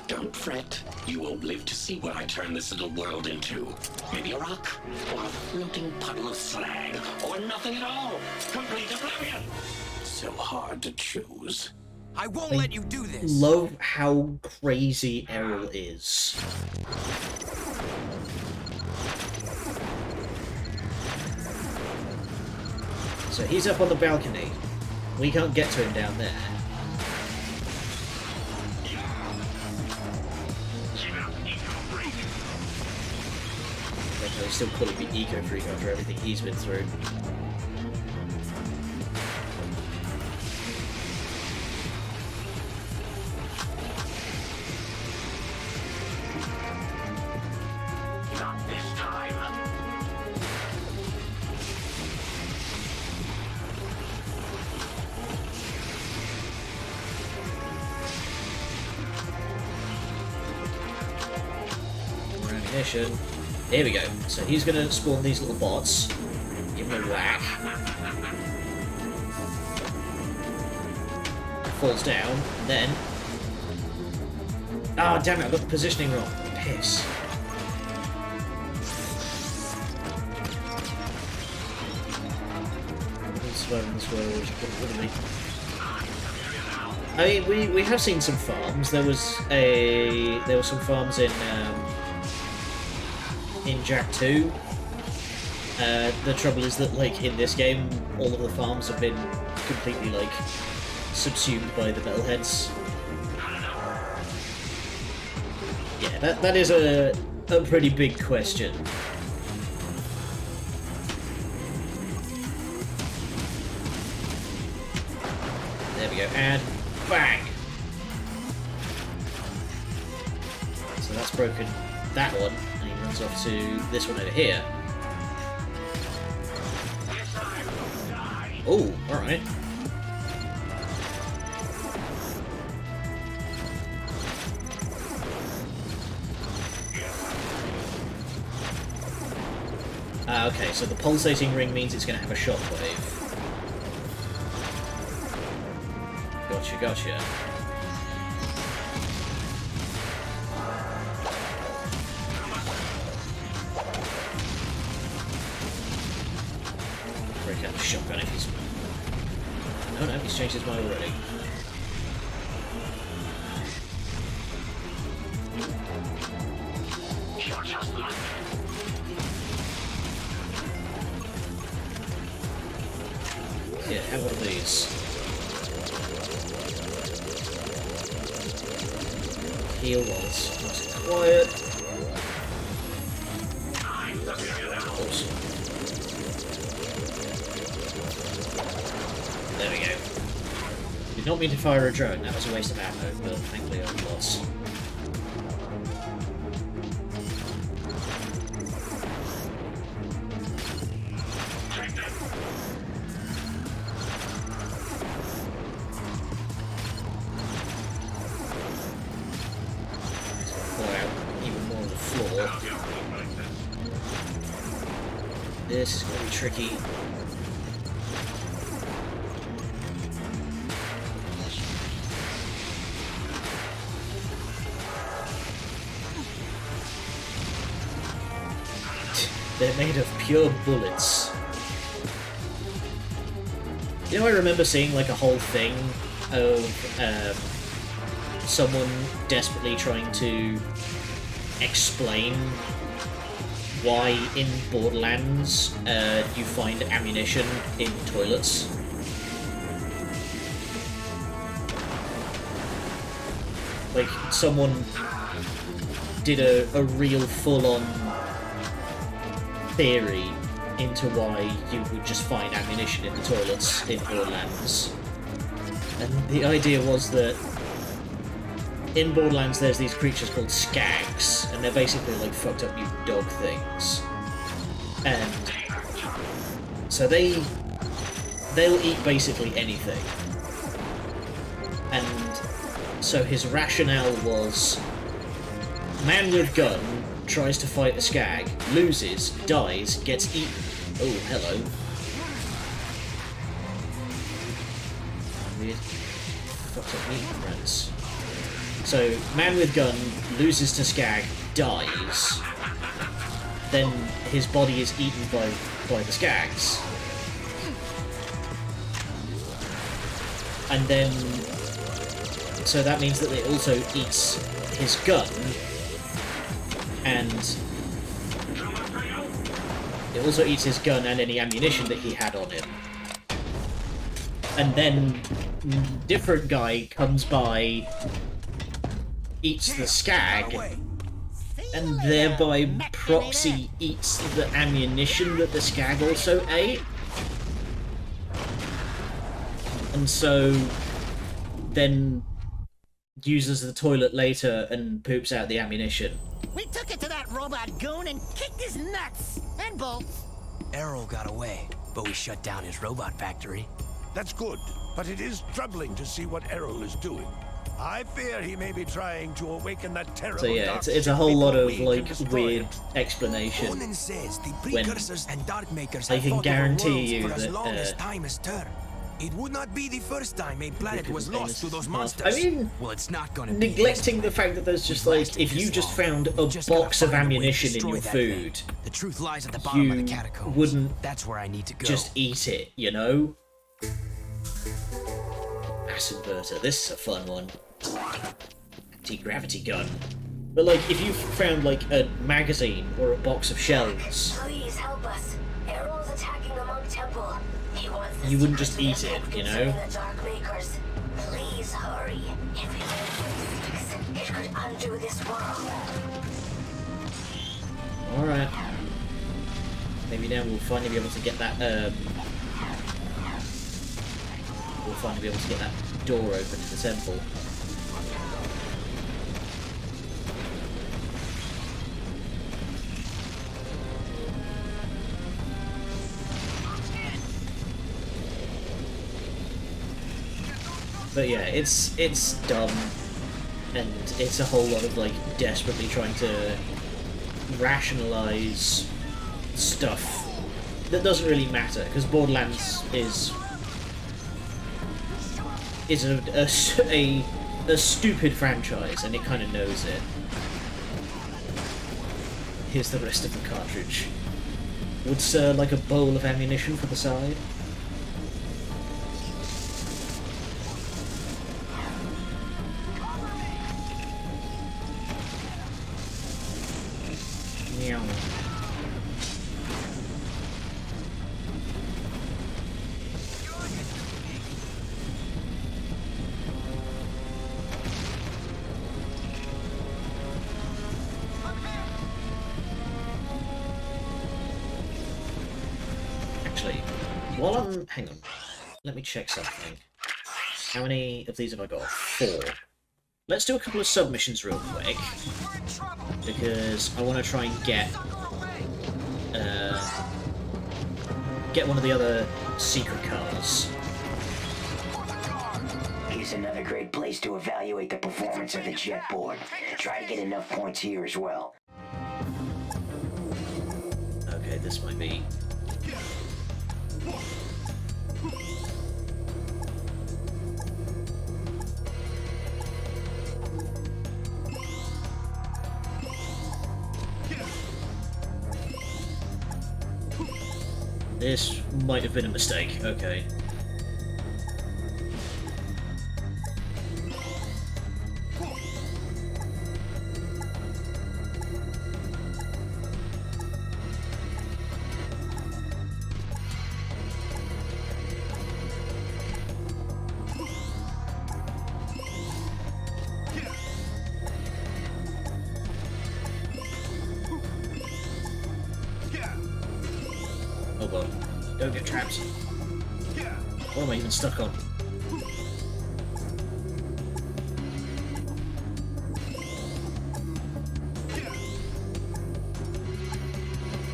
Don't fret. You won't live to see what I turn this little world into. Maybe a rock, or a floating puddle of slag, or nothing at all. Complete oblivion. so hard to choose.
I won't let you do this.
Love how crazy Errol is. So he's up on the balcony. We can't get to him down there. He's still calling me eco freak after everything he's been through.
Not this time.
More ammunition. Here we go. So he's going to spawn these little bots. Give him a whack. Falls down. And then... Ah, oh, damn it, I got the positioning wrong. Piss. Survive in this world. What do we... I mean, we have seen some farms. There were some farms in Jack 2. The trouble is that, like, in this game, all of the farms have been completely, like, subsumed by the metalheads. Yeah, that is a pretty big question. There we go, and bang! So that's broken that one. Runs off to this one over here. Oh, alright. Okay, so the pulsating ring means it's going to have a shockwave. Gotcha, gotcha. Break out the shotgun if he's... No, he's changed his mind already. Yeah, have one of these. Heal once. Nice and quiet. Awesome. There we go. Did not mean to fire a drone, that was a waste of ammo, but thankfully I have lots. This is going to be tricky. They're made of pure bullets. You know, I remember seeing like a whole thing of someone desperately trying to explain why in Borderlands you find ammunition in toilets. Like, someone did a real full-on theory into why you would just find ammunition in the toilets in Borderlands. And the idea was that in Borderlands there's these creatures called skags, and they're basically like fucked up mutant dog things. And so they'll eat basically anything. And so his rationale was, man with gun tries to fight a skag, loses, dies, gets eaten. Oh, hello. Weird. Fucked up mutant friends. So, man with gun loses to skag, dies, then his body is eaten by the skags. And then... So that means that it also eats his gun, and... It also eats his gun and any ammunition that he had on him. And then different guy comes by, eats the skag, and thereby proxy eats the ammunition that the skag also ate. And so then uses the toilet later and poops out the ammunition.
We took it to that robot goon and kicked his nuts and bolts.
Errol got away, but we shut down his robot factory.
That's good, but it is troubling to see what Errol is doing. I fear he may be trying to awaken that terrible
So yeah,
dark
it's a whole lot of
before we
like
can destroy
weird
it.
explanation
Conan says the
when
precursors and dark makers
I
have
can
fought over
guarantee
worlds
you
for as long as
that
time has turned. It would not be the first time a planet was
famous
lost to those
half-
monsters.
I mean,
Well, it's not gonna be
neglecting the fact that there's just like, if you just found a box of ammunition in your food,
The truth lies at the bottom of the
you
catacombs.
wouldn't
That's where I need to go.
just eat it, you know? Mass inverter, this is a fun one. Anti-gravity gun. But like, if you found like a magazine or a box of shells,
Please help us. Errol's attacking the monk temple. He wants
you wouldn't just eat it, you know?
the dark makers. Please hurry. If it exists, it could undo this world.
Alright. Maybe now we'll finally be able to get that, we'll finally be able to get that door open to the temple. But yeah, it's dumb, and it's a whole lot of like desperately trying to rationalize stuff that doesn't really matter, because Borderlands is a stupid franchise, and it kind of knows it. Here's the rest of the cartridge. Would Sir like a bowl of ammunition for the side? Meow. Actually, while I'm... hang on. Let me check something. How many of these have I got? 4. Let's do a couple of submissions real quick, because I want to try and get one of the other secret cars.
Here's another great place to evaluate the performance of the jet board. Try to get enough points here as well.
Okay, this might be... This might have been a mistake, okay. Oh god. Don't get trapped. What am I even stuck on?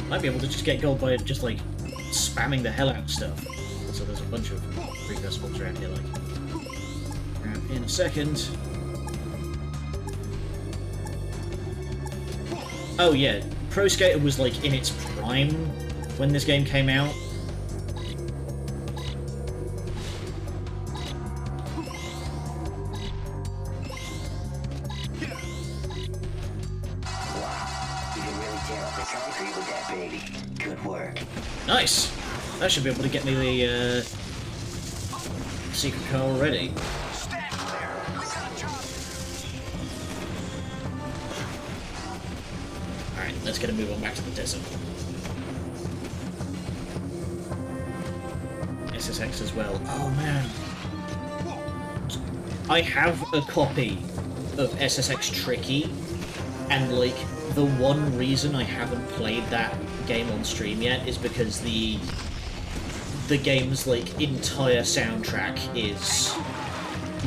Might be able to just get gold by just like spamming the hell out of stuff. So there's a bunch of precursor bombs around here, like. In a second. Oh yeah, Pro Skater was like in its prime when this game came out.
You can really tear up the concrete with that baby. Good work.
Nice! That should be able to get me the secret car already.
Stand clear. We got a job.
Alright, let's get a move on back to the desert. SSX as well. Oh man. I have a copy of SSX Tricky, and like the one reason I haven't played that game on stream yet is because the game's like entire soundtrack is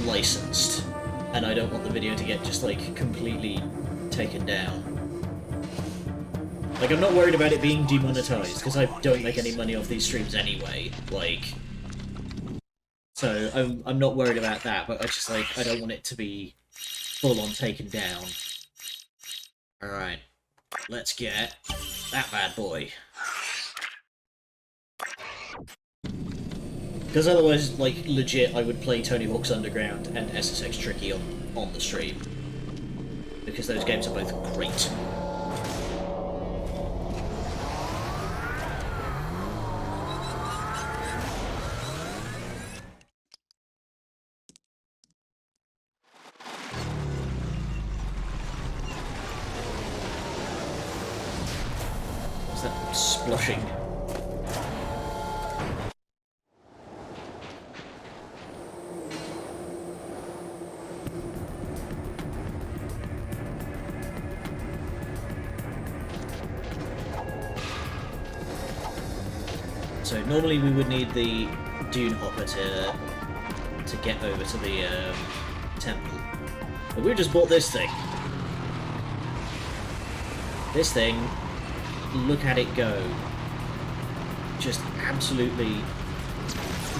licensed, and I don't want the video to get just like completely taken down. Like, I'm not worried about it being demonetized because I don't make any money off these streams anyway. Like, so I'm not worried about that, but I just like I don't want it to be full on taken down. All right, let's get that bad boy. Because otherwise, like, legit, I would play Tony Hawk's Underground and SSX Tricky on the stream. Because those games are both great. What's that splushing? So normally we would need the dune hopper to get over to the temple, but we've just bought this thing. This thing, look at it go! Just absolutely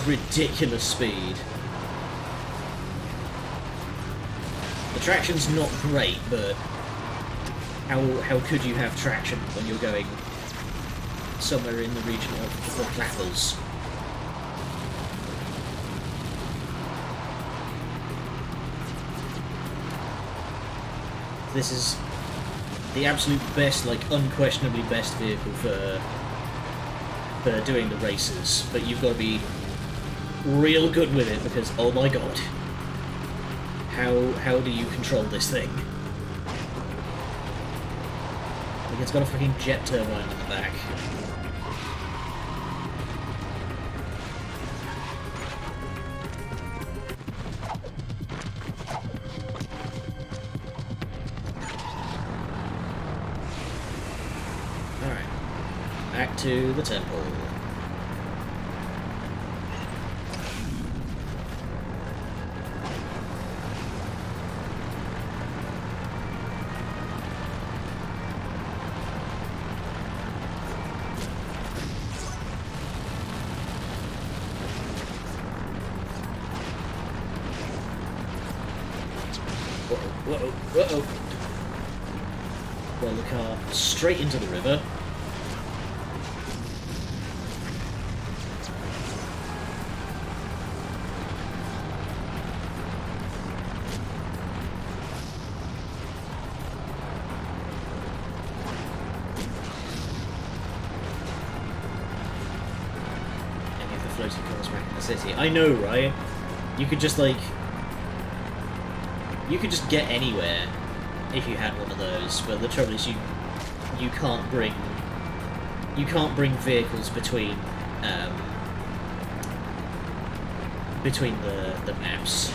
ridiculous speed. The traction's not great, but how could you have traction when you're going somewhere in the region of the clappers? This is the absolute best, like unquestionably best vehicle for doing the races, but you've got to be real good with it because oh my god, how do you control this thing? Like, it's got a fucking jet turbine in the back. Back to the temple. Whoa, whoa. Well, the car straight into the river. Floating cars back in the city. I know, right? You could just like... You could just get anywhere if you had one of those, but the trouble is you can't bring... You can't bring vehicles between the maps.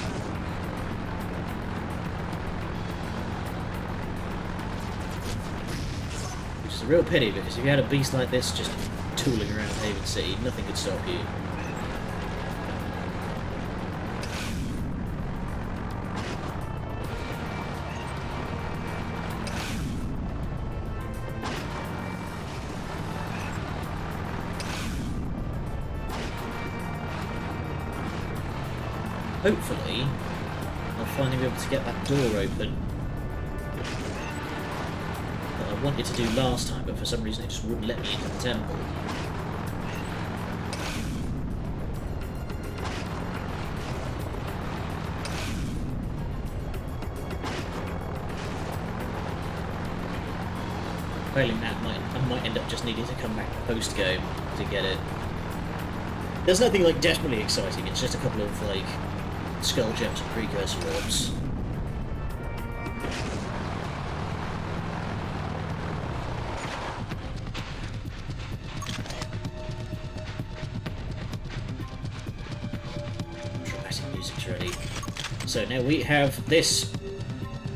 Which is a real pity, because if you had a beast like this just tooling around Haven City, nothing could stop you. Hopefully, I'll finally be able to get that door open that I wanted to do last time, but for some reason it just wouldn't let me into the temple. Failing that, I might end up just needing to come back post-game to get it. There's nothing like desperately exciting. It's just a couple of like skull gems and precursor orbs. Dramatic music's ready. So now we have this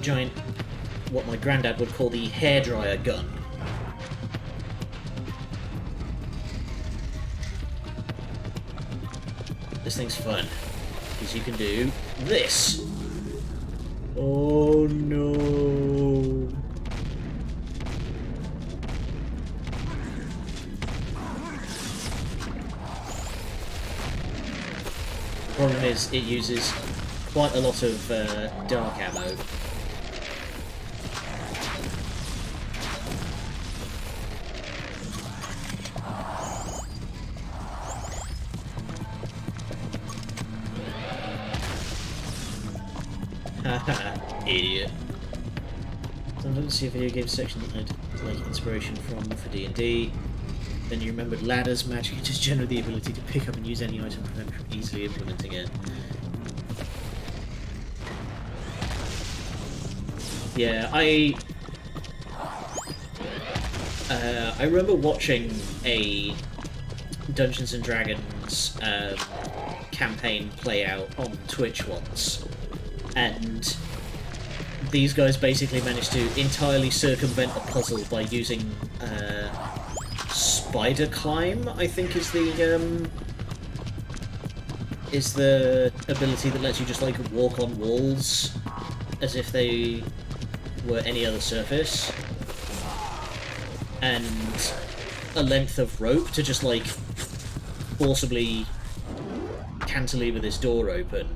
giant, what my granddad would call the hairdryer gun. This thing's fun, because you can do this. Oh no. The problem is it uses quite a lot of dark ammo. Idiot. Sometimes see a video game section that I'd like inspiration from for D&D. Then you remembered ladders, magic, and just generally the ability to pick up and use any item prevent from easily implementing it. Yeah, I remember watching a Dungeons and Dragons campaign play out on Twitch once, and these guys basically managed to entirely circumvent a puzzle by using spider climb, I think is the ability that lets you just like walk on walls as if they were any other surface, and a length of rope to just like forcibly cantilever this door open.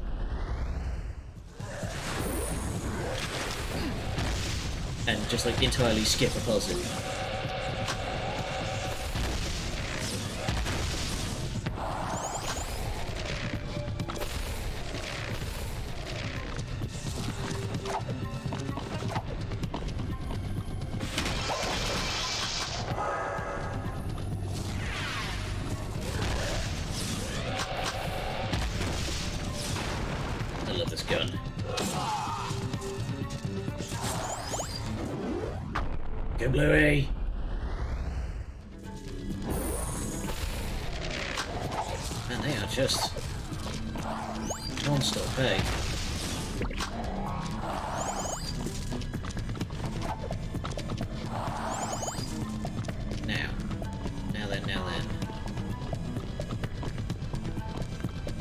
And just like entirely skip a puzzle. I love this gun. Go Bluey! Man, they are just non-stop, hey? Now then.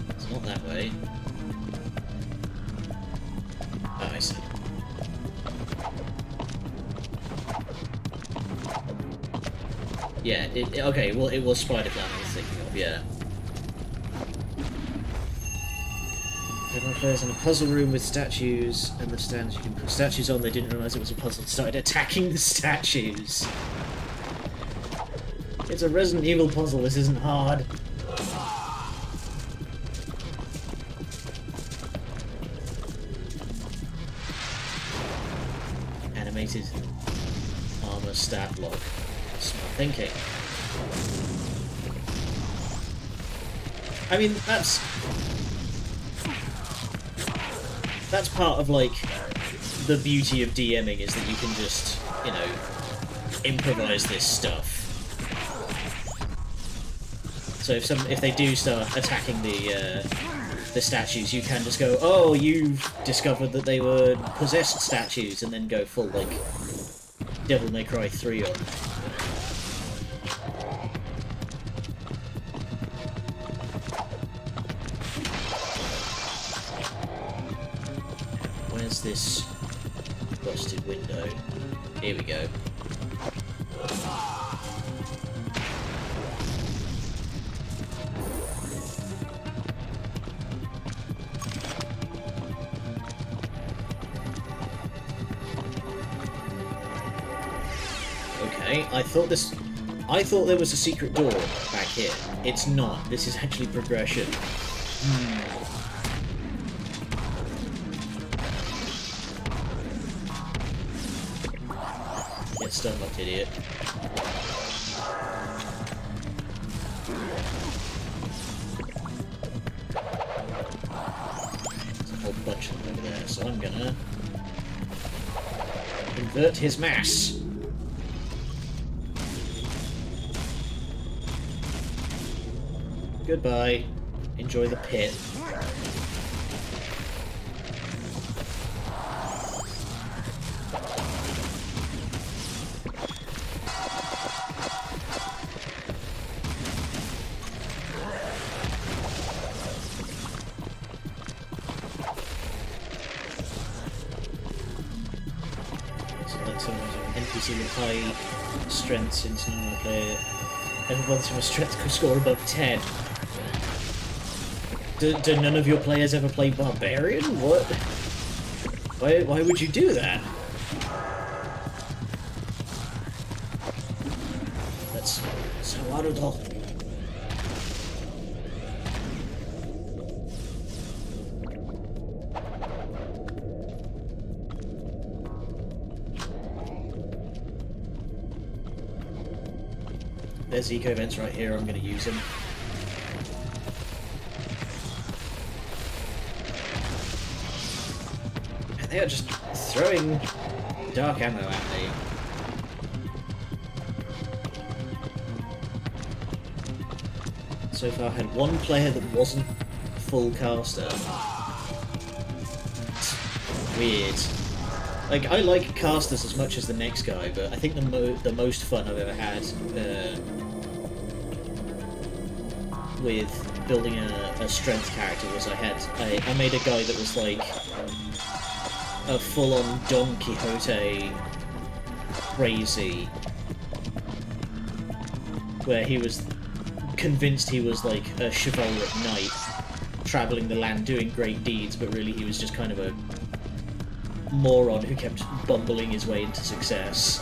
It's not that way. Oh, I see. Yeah, okay, well, it was Spider Clan I was thinking of, yeah. Everyone plays in a puzzle room with statues, and the stands you can put statues on. They didn't realise it was a puzzle and started attacking the statues. It's a Resident Evil puzzle, this isn't hard. Animated armor stat block. Smart thinking. I mean, that's part of like the beauty of DMing, is that you can just, you know, improvise this stuff. So if they do start attacking the statues, you can just go, oh, you've discovered that they were possessed statues, and then go full like Devil May Cry 3 on. Where's this busted window? Here we go. Okay, I thought there was a secret door back here. It's not. This is actually progression. Get stunned, like idiot. over there, so I'm gonna invert his mass. Goodbye. Enjoy the pit. NPC with high strength since normal player. Everyone's from a strength could score above 10. Do none of your players ever play Barbarian? What? Why would you do that? That's so horrible. There's eco vents right here, I'm going to use them. And they are just throwing dark ammo at me. So far I had one player that wasn't full caster. It's weird. Like, I like casters as much as the next guy, but I think the most fun I've ever had with building a strength character was I made a guy that was like a full-on Don Quixote crazy, where he was convinced he was like a chivalric knight travelling the land doing great deeds, but really he was just kind of a moron who kept bumbling his way into success.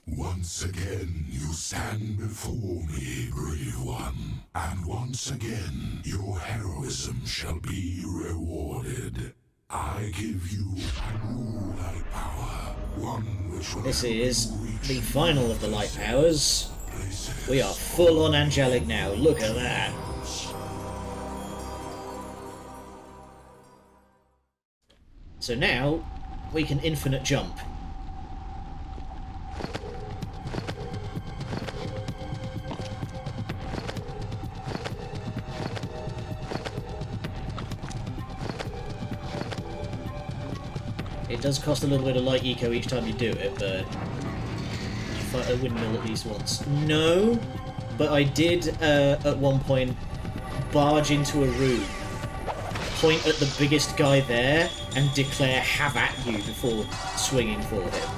Once again you stand before me, brave one, and once again your heroism shall be rewarded. I give you a new light power, one which will
This is the final of the light powers. We are full on angelic now, look at that. So now, we can infinite jump. It does cost a little bit of light eco each time you do it, but you fight a windmill at least once. No, but I did at one point barge into a room, point at the biggest guy there, and declare have at you before swinging for him.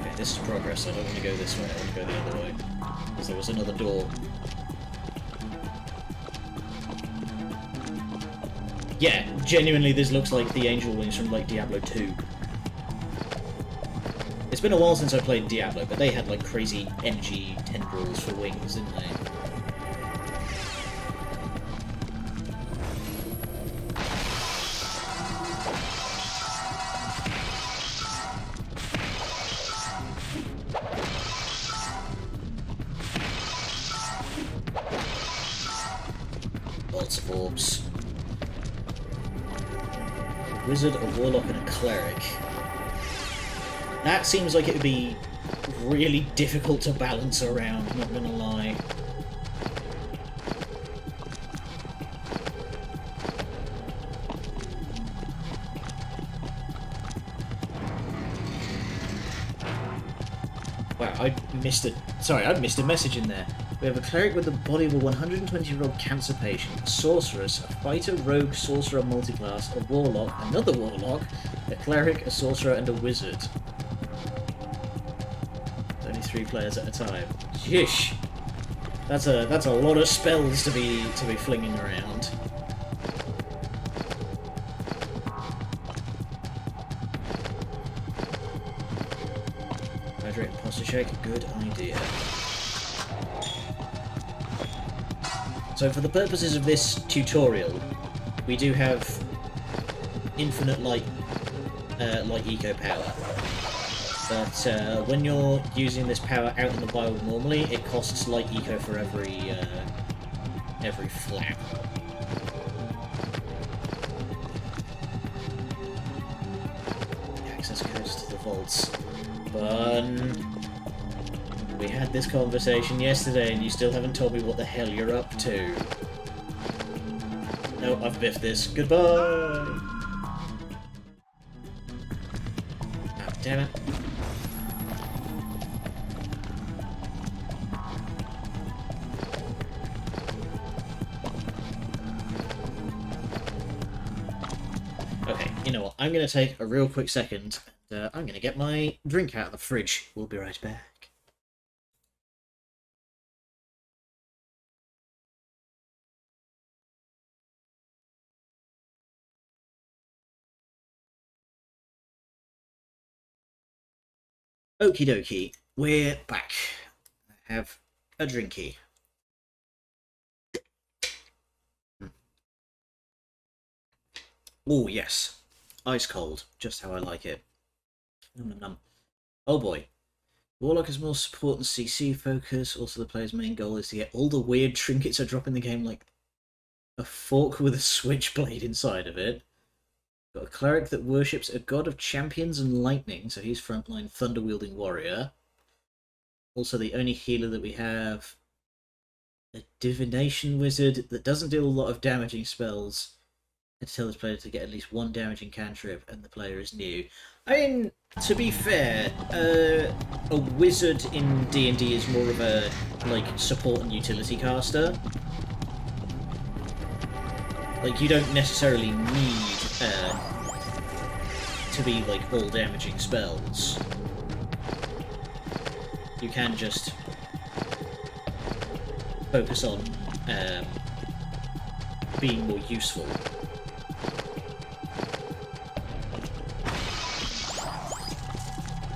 Okay, this is progress. I don't want to go this way, I want to go the other way. Because there was another door. Yeah, genuinely this looks like the angel wings from like Diablo 2. It's been a while since I played Diablo, but they had like crazy energy tendrils for wings, didn't they? Lots of orbs. A wizard, a warlock, and a cleric. That seems like it would be really difficult to balance around, not gonna lie. Wow, I missed a message in there. We have a cleric with the body of a 120-year-old cancer patient, a sorceress, a fighter, rogue, sorcerer, multiclass, a warlock, another warlock, a cleric, a sorcerer, and a wizard. Only 3 players at a time. Yeesh. That's a lot of spells to be flinging around. Hydrate and posture check, good idea. So for the purposes of this tutorial, we do have infinite light eco power. But when you're using this power out in the wild normally, it costs light eco for every every flap. Access codes to the vaults. Fun. We had this conversation yesterday and you still haven't told me what the hell you're up to. No, I've biffed this. Goodbye! Oh, damn it. Okay, you know what? I'm going to take a real quick second. I'm going to get my drink out of the fridge. We'll be right back. Okie dokie, we're back. I have a drinky. Oh yes, ice cold, just how I like it. Nom, nom, nom. Oh boy. Warlock has more support and CC focus. Also, the player's main goal is to get all the weird trinkets I drop in the game, like a fork with a switchblade inside of it. Got a cleric that worships a god of champions and lightning, so he's frontline thunder-wielding warrior. Also, the only healer that we have, a divination wizard that doesn't deal a lot of damaging spells, and tell this player to get at least one damaging cantrip, and the player is new. I mean, to be fair, a wizard in D&D is more of a like support and utility caster. Like, you don't necessarily need to be like all damaging spells. You can just focus on being more useful.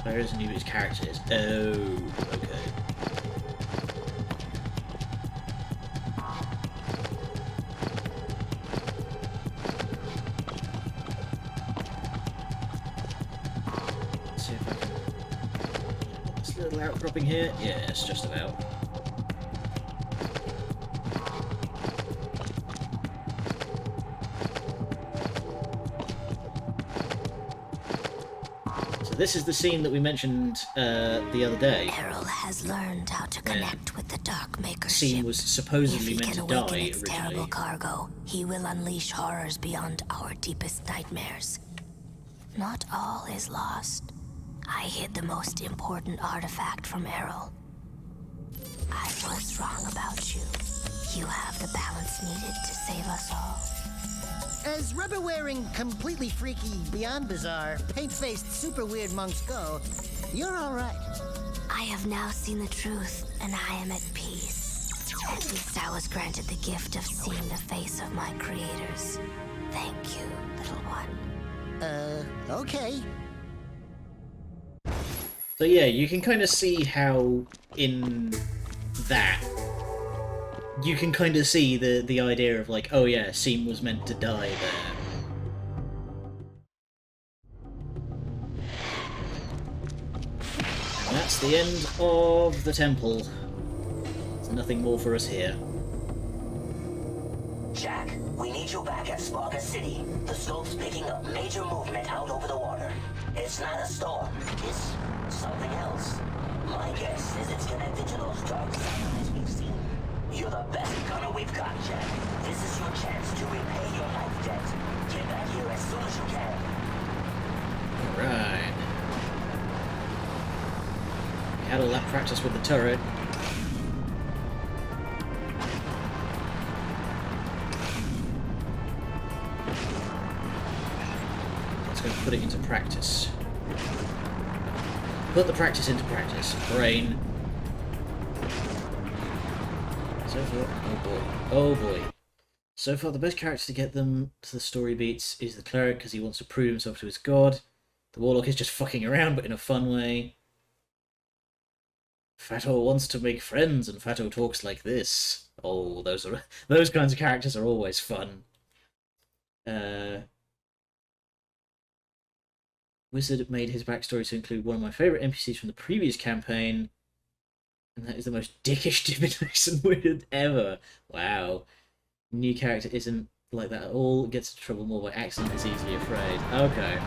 Where is his characters? Oh, okay. Let's see if I can get this little outcropping here. Yes, just about. This is the scene that we mentioned the other day.
Errol has learned how to connect with the Darkmaker
scene
ship.
was supposedly meant to die
Its terrible
originally.
cargo, he will unleash horrors beyond our deepest nightmares. Not all is lost. I hid the most important artifact from Errol. I was wrong about you. You have the balance needed to save us all.
As rubber-wearing, completely freaky, beyond bizarre, paint-faced, super weird monks go, you're all right.
I have now seen the truth, and I am at peace. At least I was granted the gift of seeing the face of my creators. Thank you, little one.
Okay.
So yeah, you can kind of see how in that you can kind of see the idea of like, oh yeah, Seam was meant to die there. And that's the end of the temple. There's nothing more for us here.
Jack, we need you back at Sparga City. The scope's picking up major movement out over the water. It's not a storm. It's something else. My guess is it's connected to those dark satellites we've seen. You're the best gunner we've got, Jack. This is your chance to repay your life debt. Get back here as soon as you can.
Alright. We had all that practice with the turret. Let's go put it into practice. Put the practice into practice. Brain. So far, oh boy, oh boy. So far, the best character to get them to the story beats is the cleric because he wants to prove himself to his god. The warlock is just fucking around, but in a fun way. Fato wants to make friends, and Fato talks like this. Oh, those kinds of characters are always fun. Wizard made his backstory to include one of my favourite NPCs from the previous campaign. And that is the most dickish divination wizard ever. Wow. New character isn't like that at all. Gets into trouble more by accident. Is easily afraid. Okay.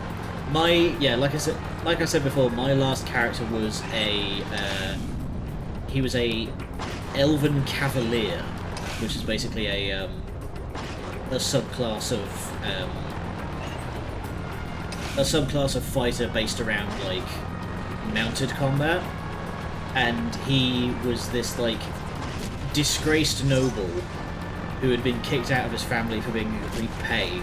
Like I said before, my last character was he was a Elven Cavalier, which is basically a subclass of fighter based around like mounted combat, and he was this like disgraced noble who had been kicked out of his family for being agreed pay,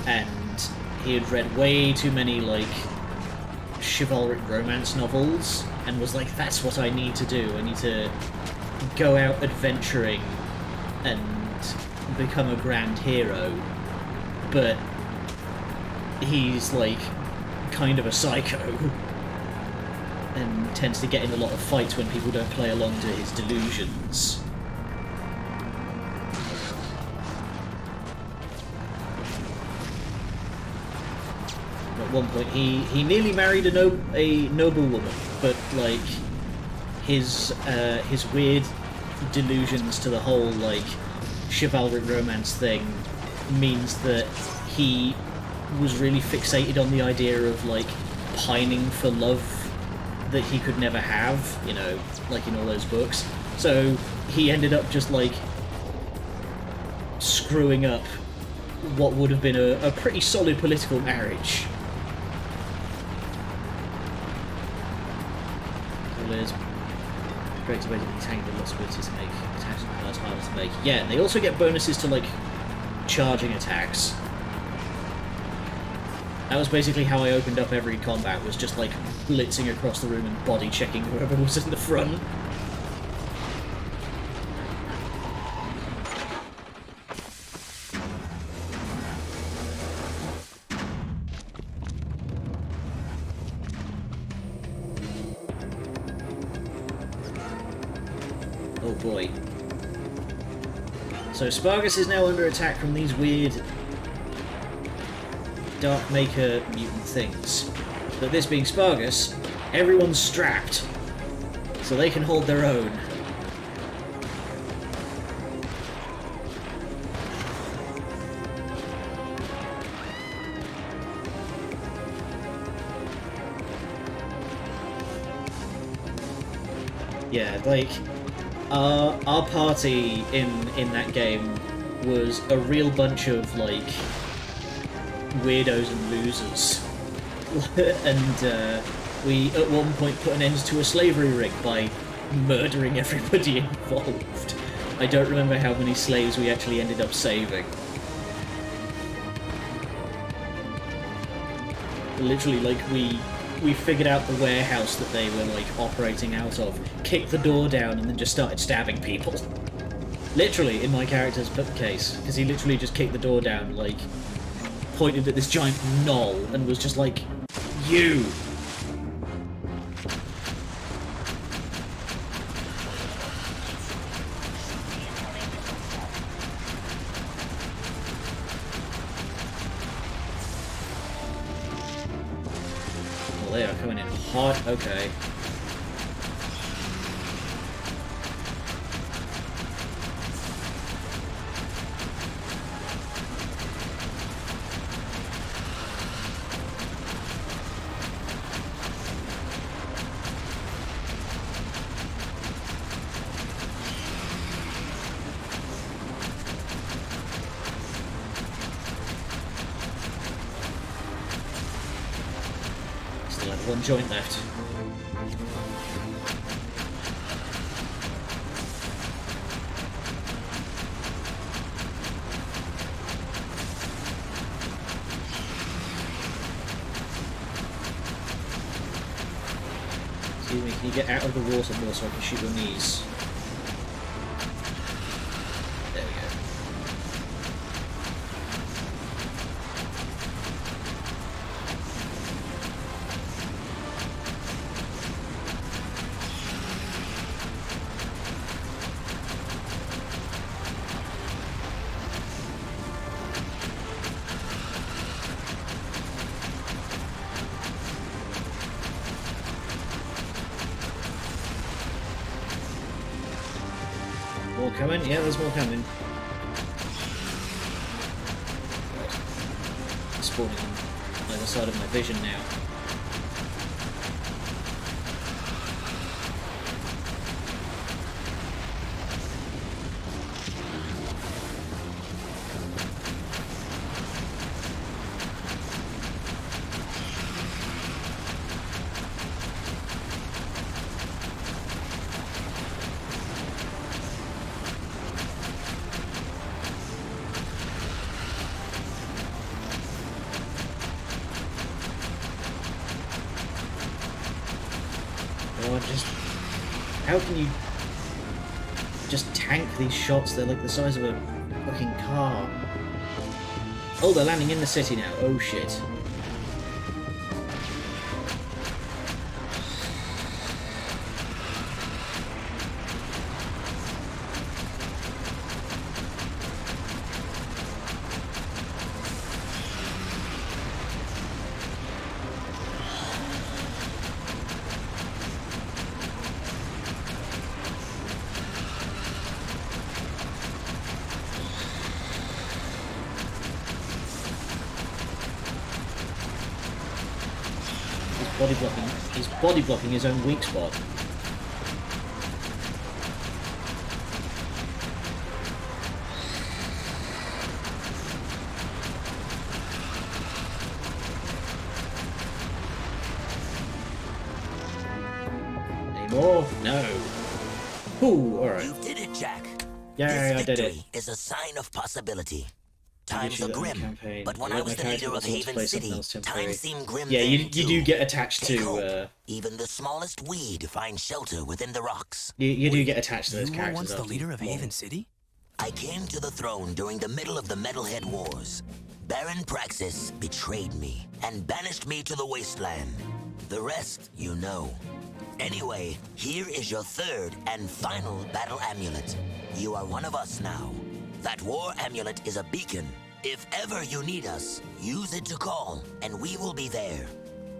and he had read way too many like chivalric romance novels and was like, that's what I need to do. I need to go out adventuring and become a grand hero. But he's like kind of a psycho and tends to get in a lot of fights when people don't play along to his delusions. At one point he nearly married a noble woman, but like his weird delusions to the whole like chivalric romance thing means that he was really fixated on the idea of like pining for love that he could never have, you know, like in all those books. So he ended up just like screwing up what would have been a pretty solid political marriage. It's great to basically tangle lots of abilities to make attacks and cards harder to make. Yeah, and they also get bonuses to like charging attacks. That was basically how I opened up every combat, was just like blitzing across the room and body checking whoever was in the front. Oh boy. So Spargus is now under attack from these weird Dark Maker mutant things. But this being Spargus, everyone's strapped, so they can hold their own. Yeah, like our party in that game was a real bunch of like weirdos and losers, and we at one point put an end to a slavery ring by murdering everybody involved. I don't remember how many slaves we actually ended up saving. Literally, like, we figured out the warehouse that they were like operating out of, kicked the door down, and then just started stabbing people. Literally, in my character's case, because he literally just kicked the door down, like, pointed at this giant knoll, and was just like, you! Well, they are coming in hot. Okay. Still have one joint left. Excuse me, can you get out of the water more so I can shoot your knees? There we go. More coming? Yeah, there's more coming. spawning on either side of my vision now. How can you just tank these shots? They're like the size of a fucking car. Oh, they're landing in the city now. Oh shit. He's body blocking his own weak spot. Any more? No. Ooh, alright.
You did it, Jack.
Yeah, I did it.
Victory is a sign of possibility. Times are grim, but when I was the leader of Haven City, times seemed grim.
Yeah, you
too.
do get attached to.
Even the smallest weed finds shelter within the rocks.
You do get attached to those
You were
characters.
once the leader of Haven City?
I came to the throne during the middle of the Metalhead Wars. Baron Praxis betrayed me and banished me to the Wasteland. The rest, you know. Anyway, here is your third and final battle amulet. You are one of us now. That war amulet is a beacon. If ever you need us, use it to call, and we will be there.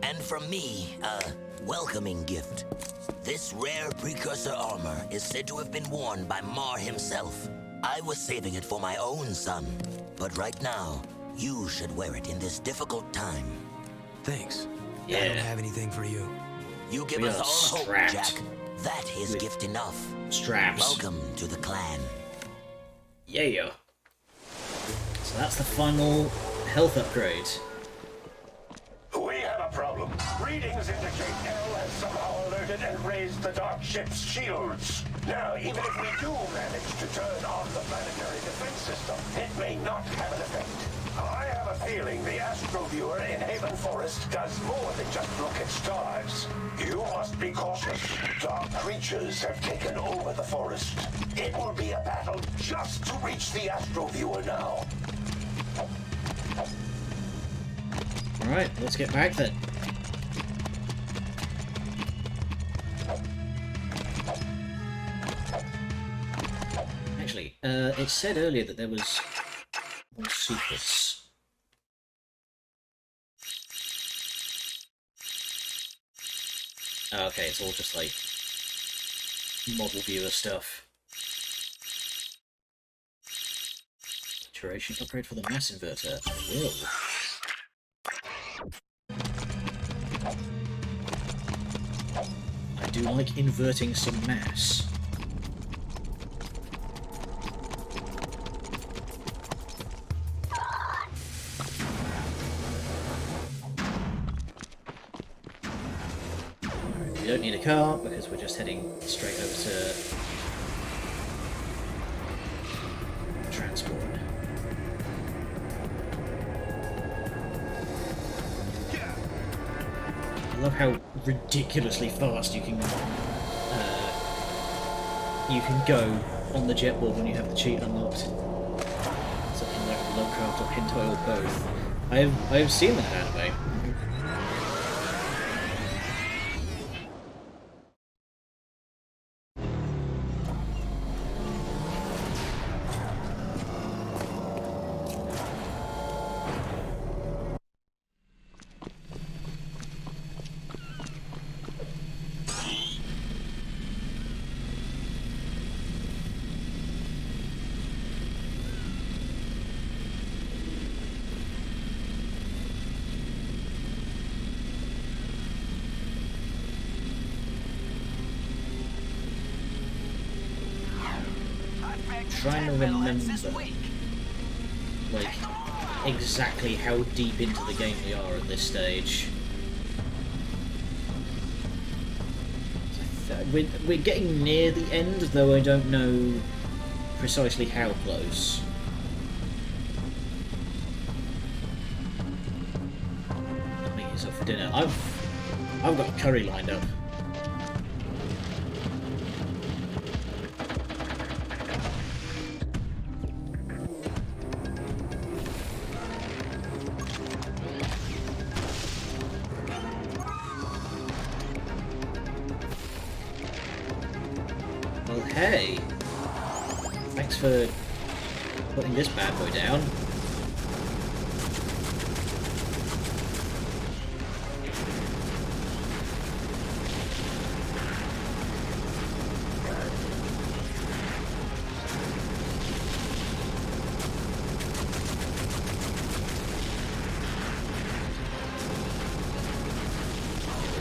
And from me, a welcoming gift. This rare precursor armor is said to have been worn by Mar himself. I was saving it for my own son, but right now, you should wear it in this difficult time.
Thanks.
Yeah.
I don't have anything for you.
You give
We
us
are
all hope,
strapped
Jack. That is
with
gift enough.
straps.
Welcome to the clan.
Yeah. So that's the final health upgrade.
We have a problem. Readings indicate L has somehow alerted and raised the Dark Ship's shields. Now, even if we do manage to turn on the planetary defense system, it may not have an effect. I have a feeling the astroviewer in Haven Forest does more than just look at stars. You must be cautious. Dark creatures have taken over the forest. It will be a battle just to reach the astroviewer now.
Alright, let's get back then. Actually, it said earlier that there was more secrets. Oh, okay, it's all just like model viewer stuff. Duration upgrade for the mass inverter. I will. I do like inverting some mass. We don't need a car because we're just heading straight over to transport. I love how ridiculously fast you can go on the jetboard when you have the cheat unlocked. Something like Lovecraft or Hentai or both. I've seen that anime. trying to remember, like, exactly how deep into the game we are at this stage. We're getting near the end, though I don't know precisely how close. Make yourself for dinner. I've got curry lined up. Well, hey! Thanks for putting this bad boy down.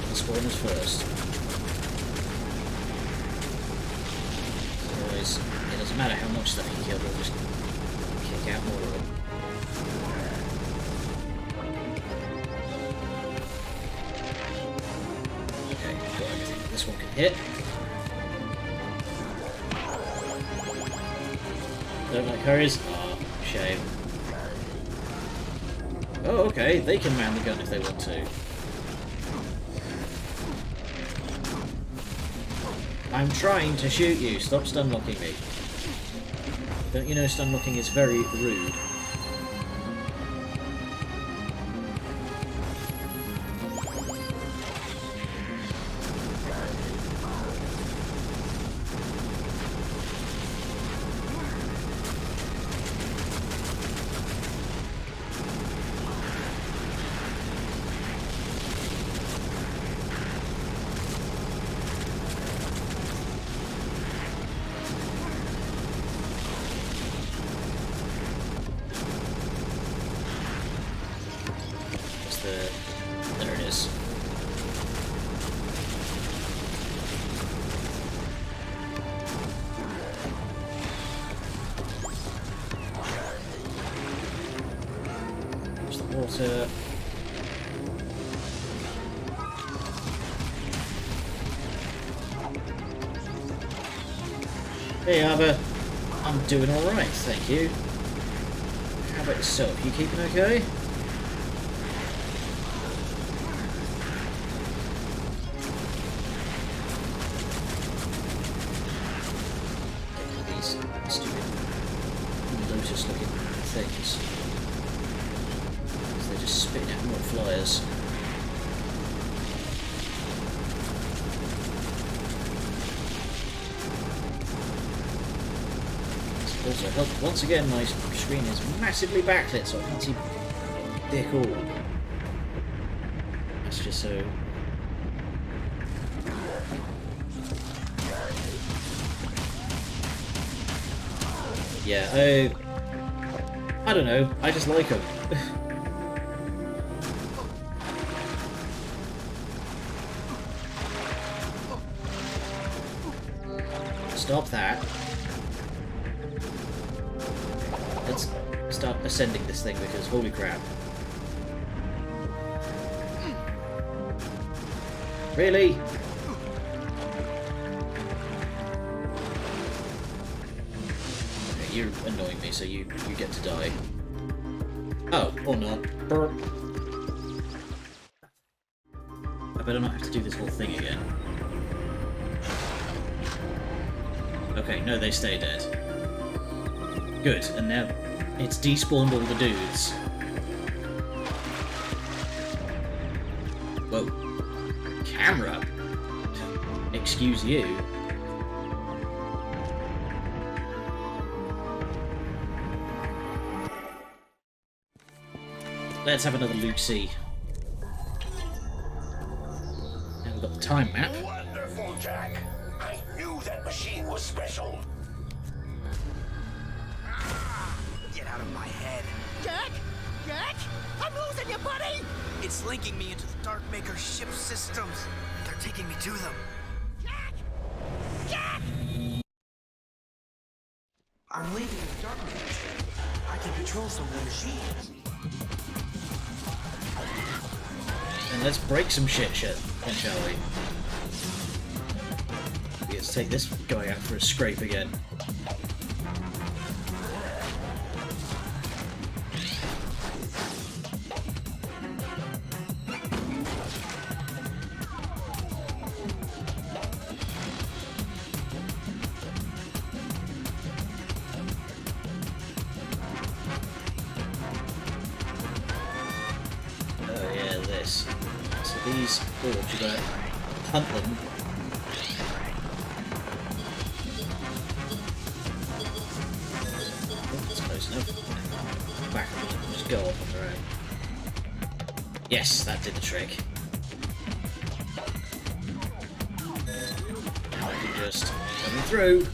The spawners first. Otherwise, it doesn't matter how much stuff you kill, we'll just kick out more of them. Okay, got everything. This one can hit. Don't like hurries? Oh, shame. Oh, okay, they can man the gun if they want to. I'm trying to shoot you, stop stun-locking me. Don't you know stun-locking is very rude? There it is. There's the water. Hey Ava, I'm doing alright, thank you. How about yourself? You keeping okay? Looking things. So they're just spitting out more flyers. Also help. Once again, my screen is massively backlit, so I can't see dick all. That's just so. Yeah, I don't know, I just like them. Stop that. Let's start ascending this thing because holy crap. Really? You're annoying me, so you get to die. Oh, or not. Burp. I better not have to do this whole thing again. Okay, no, they stay dead. Good, and now it's despawned all the dudes. Whoa. Camera? Excuse you. Let's have another look-see. Now we've got the time map.
Wonderful, Jack. I knew that machine was special.
Get out of my head.
Jack? Jack? I'm losing you, buddy!
It's linking me into the Darkmaker ship systems. They're taking me to them.
Jack! Jack!
I'm
control some of the machines.
And let's break some shit, then, shall we? Let's take this guy out for a scrape again. These orbs, you gotta hunt them. Oh, that's close enough. Back, just go off on their own. Yes, that did the trick. Now I can just come through.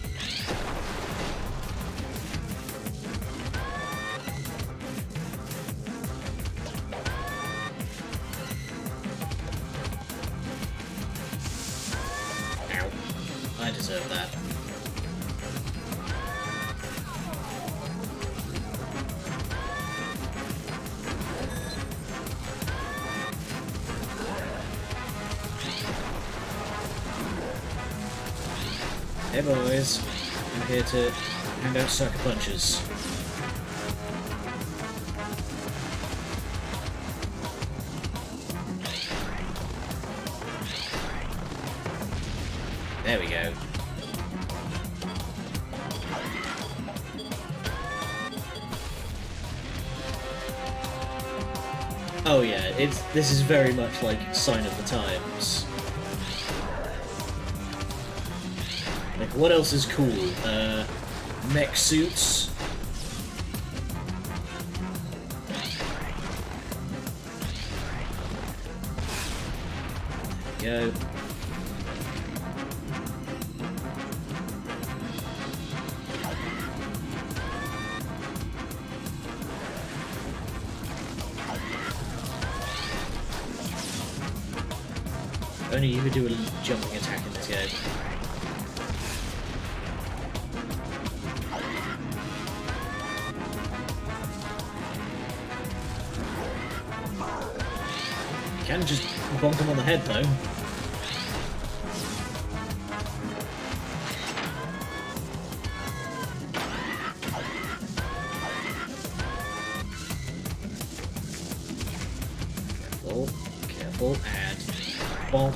I deserve that. Hey boys, I'm here to hand out sucker punches. There we go. Oh yeah, this is very much like Sign of the Times. Like, what else is cool? Mech suits. There we go. Only you could do a jumping attack in this game. You can just bonk him on the head though. Careful, careful, and bonk.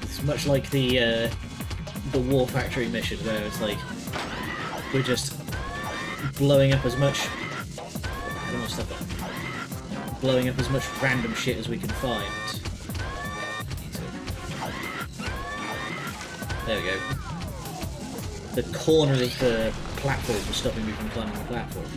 It's much like the War Factory mission where it's like we're just blowing up as much. I don't want to stop it. Blowing up as much random shit as we can find. There we go. The corner of the platform was stopping me from climbing the platform.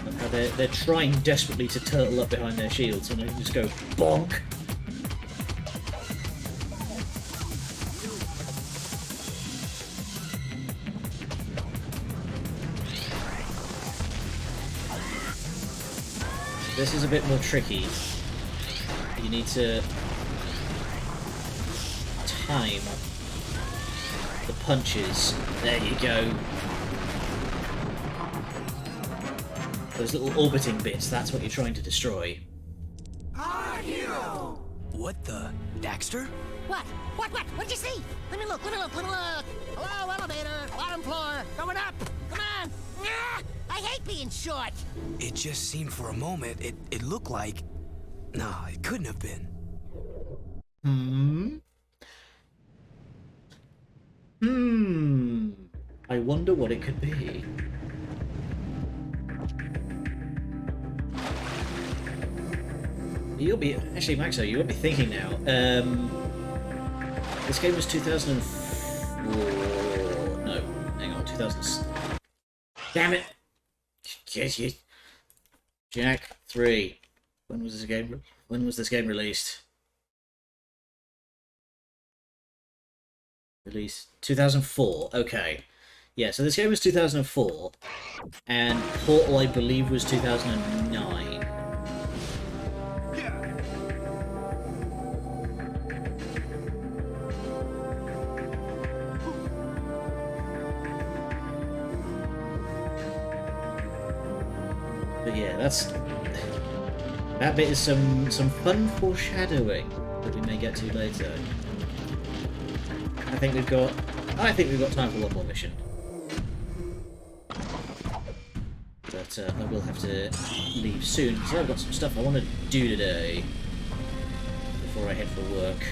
Look how they're trying desperately to turtle up behind their shields and they just go bonk. This is a bit more tricky. You need to time the punches. There you go. Those little orbiting bits, that's what you're trying to destroy.
Our hero!
What the? Daxter?
What? What'd you see? Let me look. Hello, elevator, bottom floor, going up. Come on. Ah, I hate being short.
It just seemed for a moment, it looked like... No, it couldn't have been.
I wonder what it could be. You'll be... Actually, Maxo, you won't be thinking now. This game was 2004... No, hang on, 2000... Damn it! Jak 3. When was this game? When was this game released? Released 2004. Okay. Yeah, so this game was 2004, and Portal, I believe, was 2009. But yeah, that bit is some fun foreshadowing that we may get to later. I think we've got time for one more mission. But I will have to leave soon because I've got some stuff I want to do today before I head for work.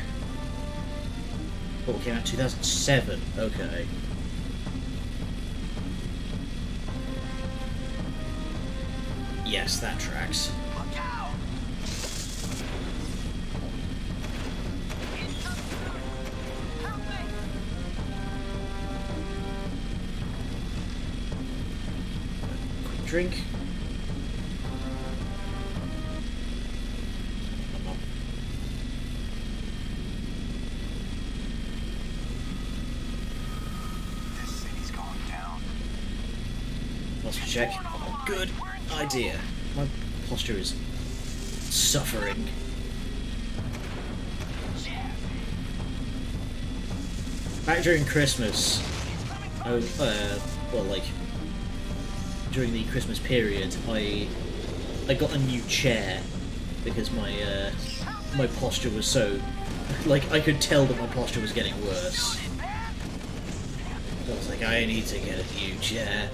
Portal came out 2007. Okay. Yes, that tracks.
Look out! Help me!
Quick drink.
This city's going down.
Let's check. Good idea. My posture is suffering. Back during Christmas, well, like during the Christmas period, I got a new chair because my my posture was so, like, I could tell that my posture was getting worse. So I was like, I need to get a new chair.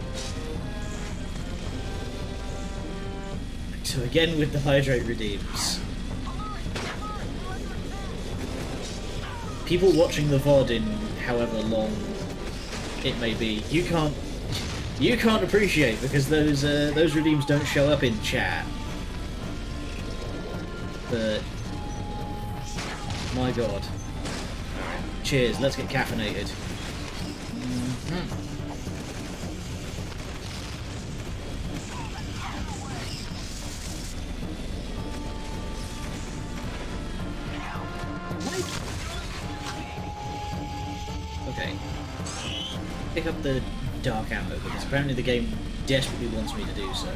So again with the hydrate redeems. People watching the VOD in however long it may be, you can't appreciate because those redeems don't show up in chat. But my god. Alright, cheers, let's get caffeinated. Okay. Pick up the dark ammo because apparently the game desperately wants me to do so.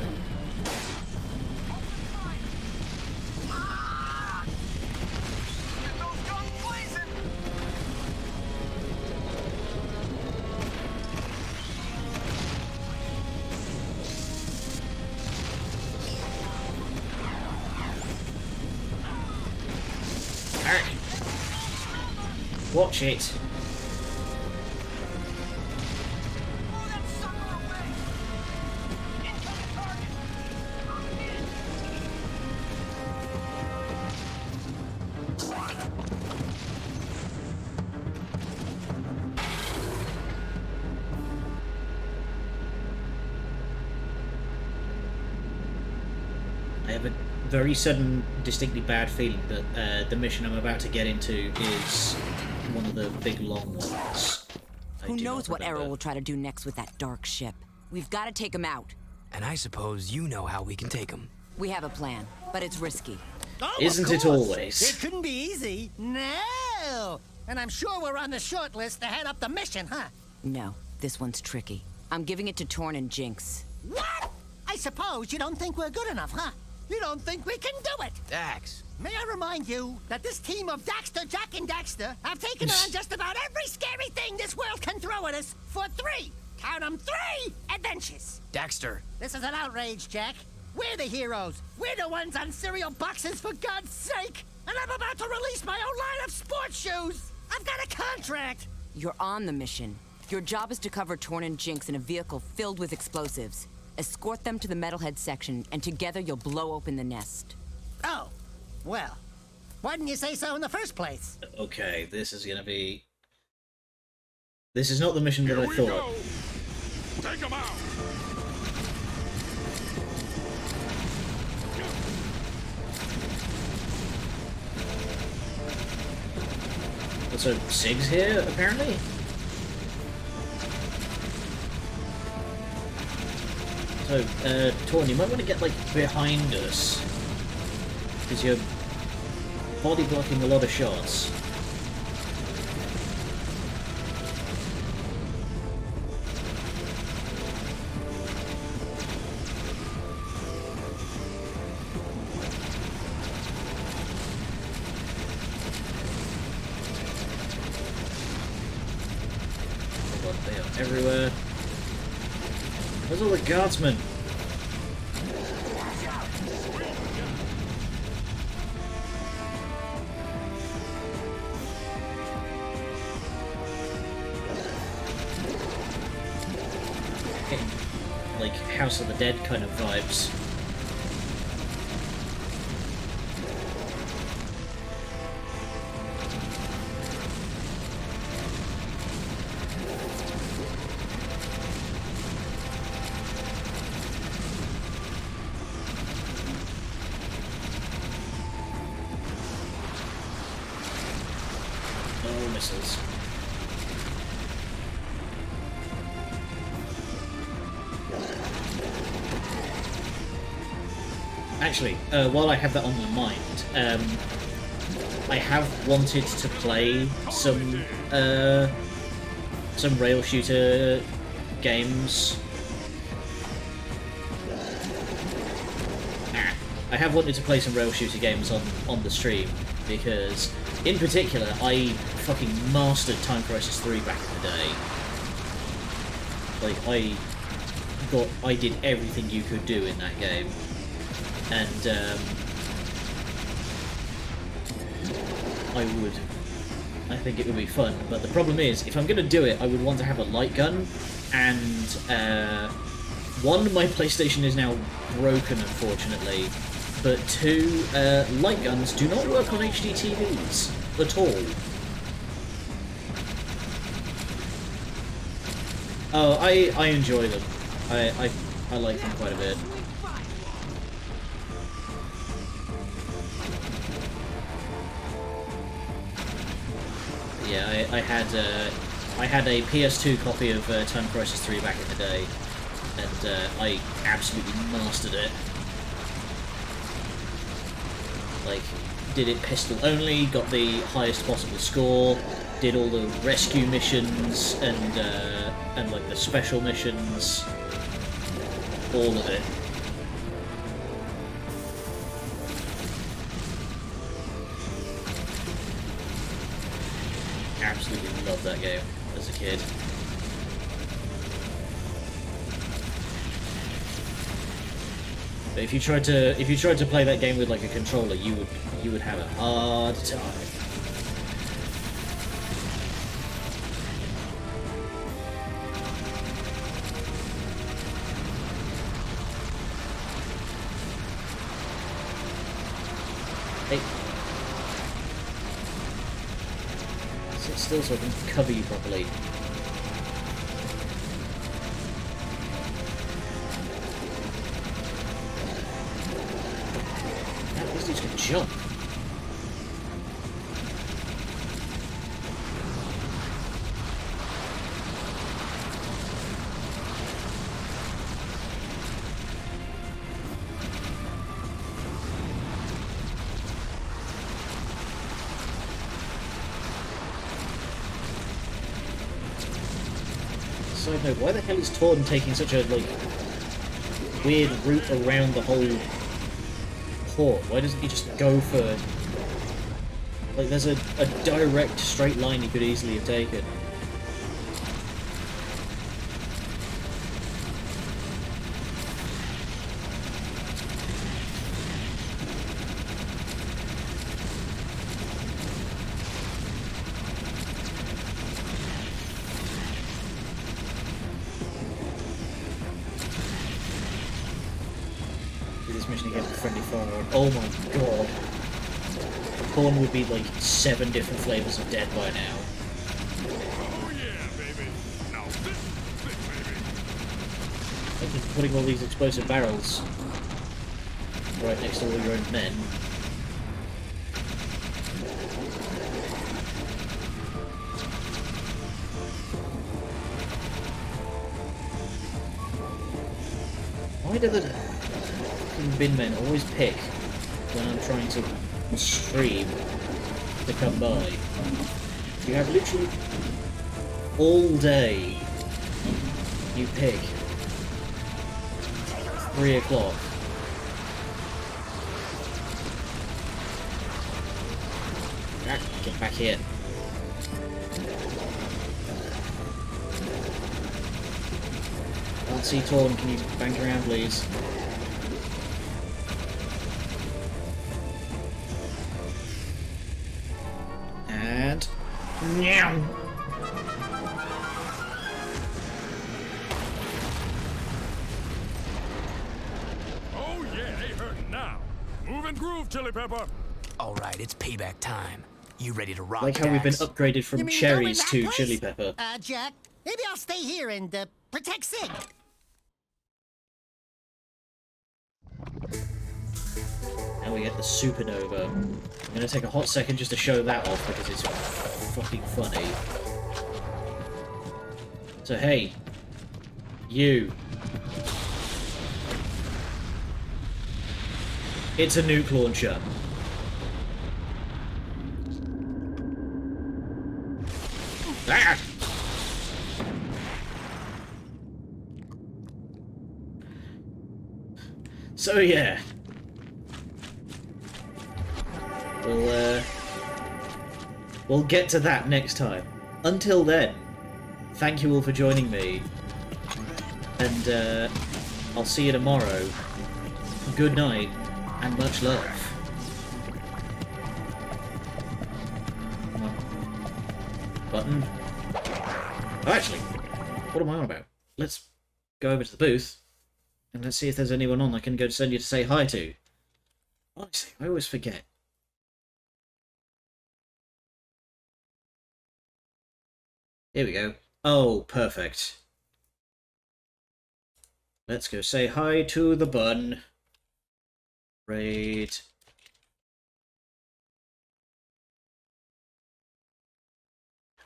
Watch it. I have a very sudden, distinctly bad feeling that the mission I'm about to get into is one of the big long ones.
Who knows what Errol will try to do next with that dark ship? We've got to take him out.
And I suppose you know how we can take him.
We have a plan, but it's risky.
Oh,
Isn't it always?
It couldn't be easy. No! And I'm sure we're on the short list to head up the mission, huh?
No, this one's tricky. I'm giving it to Torn and Jinx.
What? I suppose you don't think we're good enough, huh? You don't think we can do it?
Dax.
May I remind you that this team of Daxter, Jak, and Daxter have taken on just about every scary thing this world can throw at us for 3, count 'em, 3 adventures.
Daxter.
This is an outrage, Jak. We're the heroes. We're the ones on cereal boxes, for God's sake. And I'm about to release my own line of sports shoes. I've got a contract.
You're on the mission. Your job is to cover Torn and Jinx in a vehicle filled with explosives. Escort them to the metalhead section, and together you'll blow open the nest.
Oh, well, why didn't you say so in the first place?
Okay, this is gonna be... This is not the mission that I thought.
Take him out!
So, Sig's here, apparently? So So, Torn, you might want to get, like, behind us. Because you're body blocking a lot of shots. Oh god, they are everywhere. Where's all the guardsmen? Like House of the Dead kind of vibes. Oh, missiles. Actually, while I have that on my mind, I have wanted to play some rail shooter games. I have wanted to play some rail shooter games on the stream because, in particular, I fucking mastered Time Crisis 3 back in the day. Like I did everything you could do in that game. And I think it would be fun, but the problem is, if I'm going to do it, I would want to have a light gun, and one, my PlayStation is now broken, unfortunately, but two, light guns do not work on HD TVs at all. Oh, I enjoy them. I like them quite a bit. Yeah, I had a PS2 copy of Time Crisis 3 back in the day, and I absolutely mastered it. Like, did it pistol only, got the highest possible score, did all the rescue missions and like the special missions, all of it. Absolutely loved that game as a kid. But if you tried to play that game with like a controller, you would have a hard time. Hey. Sit still so I can cover you properly. This dude's gonna jump. Side note, why the hell is Torn taking such a, like, weird route around the whole port? Why doesn't he just go for... Like, there's a direct straight line he could easily have taken. This mission against a friendly fire. Oh my god. Corn would be like 7 different flavors of dead by now.
Oh yeah, baby. Now this is it, baby.
Thank you for putting all these explosive barrels right next to all your own men. Why do the fucking bin men always pick when I'm trying to stream to come by? You have literally all day. You pick 3 o'clock. Get back here. Can't see Torn, can you bank around please? And... Meow.
Oh yeah, they hurting now. Move and groove, Chili Pepper.
Alright, it's payback time. You ready to rock?
Like how we've been upgraded
You
from
mean
cherries
go in
to
that
chili
place?
pepper.
Jack, maybe I'll stay here and protect Sig.
Now we get the supernova. I'm gonna take a hot second just to show that off because it's fucking funny. So hey, you. It's a nuke launcher. Ah! So yeah. We'll get to that next time. Until then, thank you all for joining me. And I'll see you tomorrow. Good night and much love. Button. Oh, actually, what am I on about? Let's go over to the booth and let's see if there's anyone on I can go send you to say hi to. Honestly, I always forget. Here we go. Oh, perfect. Let's go say hi to the bun. Right.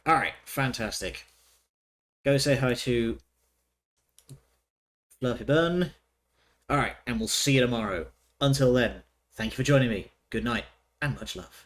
Alright, fantastic. Go say hi to Fluffy Bun. Alright, and we'll see you tomorrow. Until then, thank you for joining me. Good night, and much love.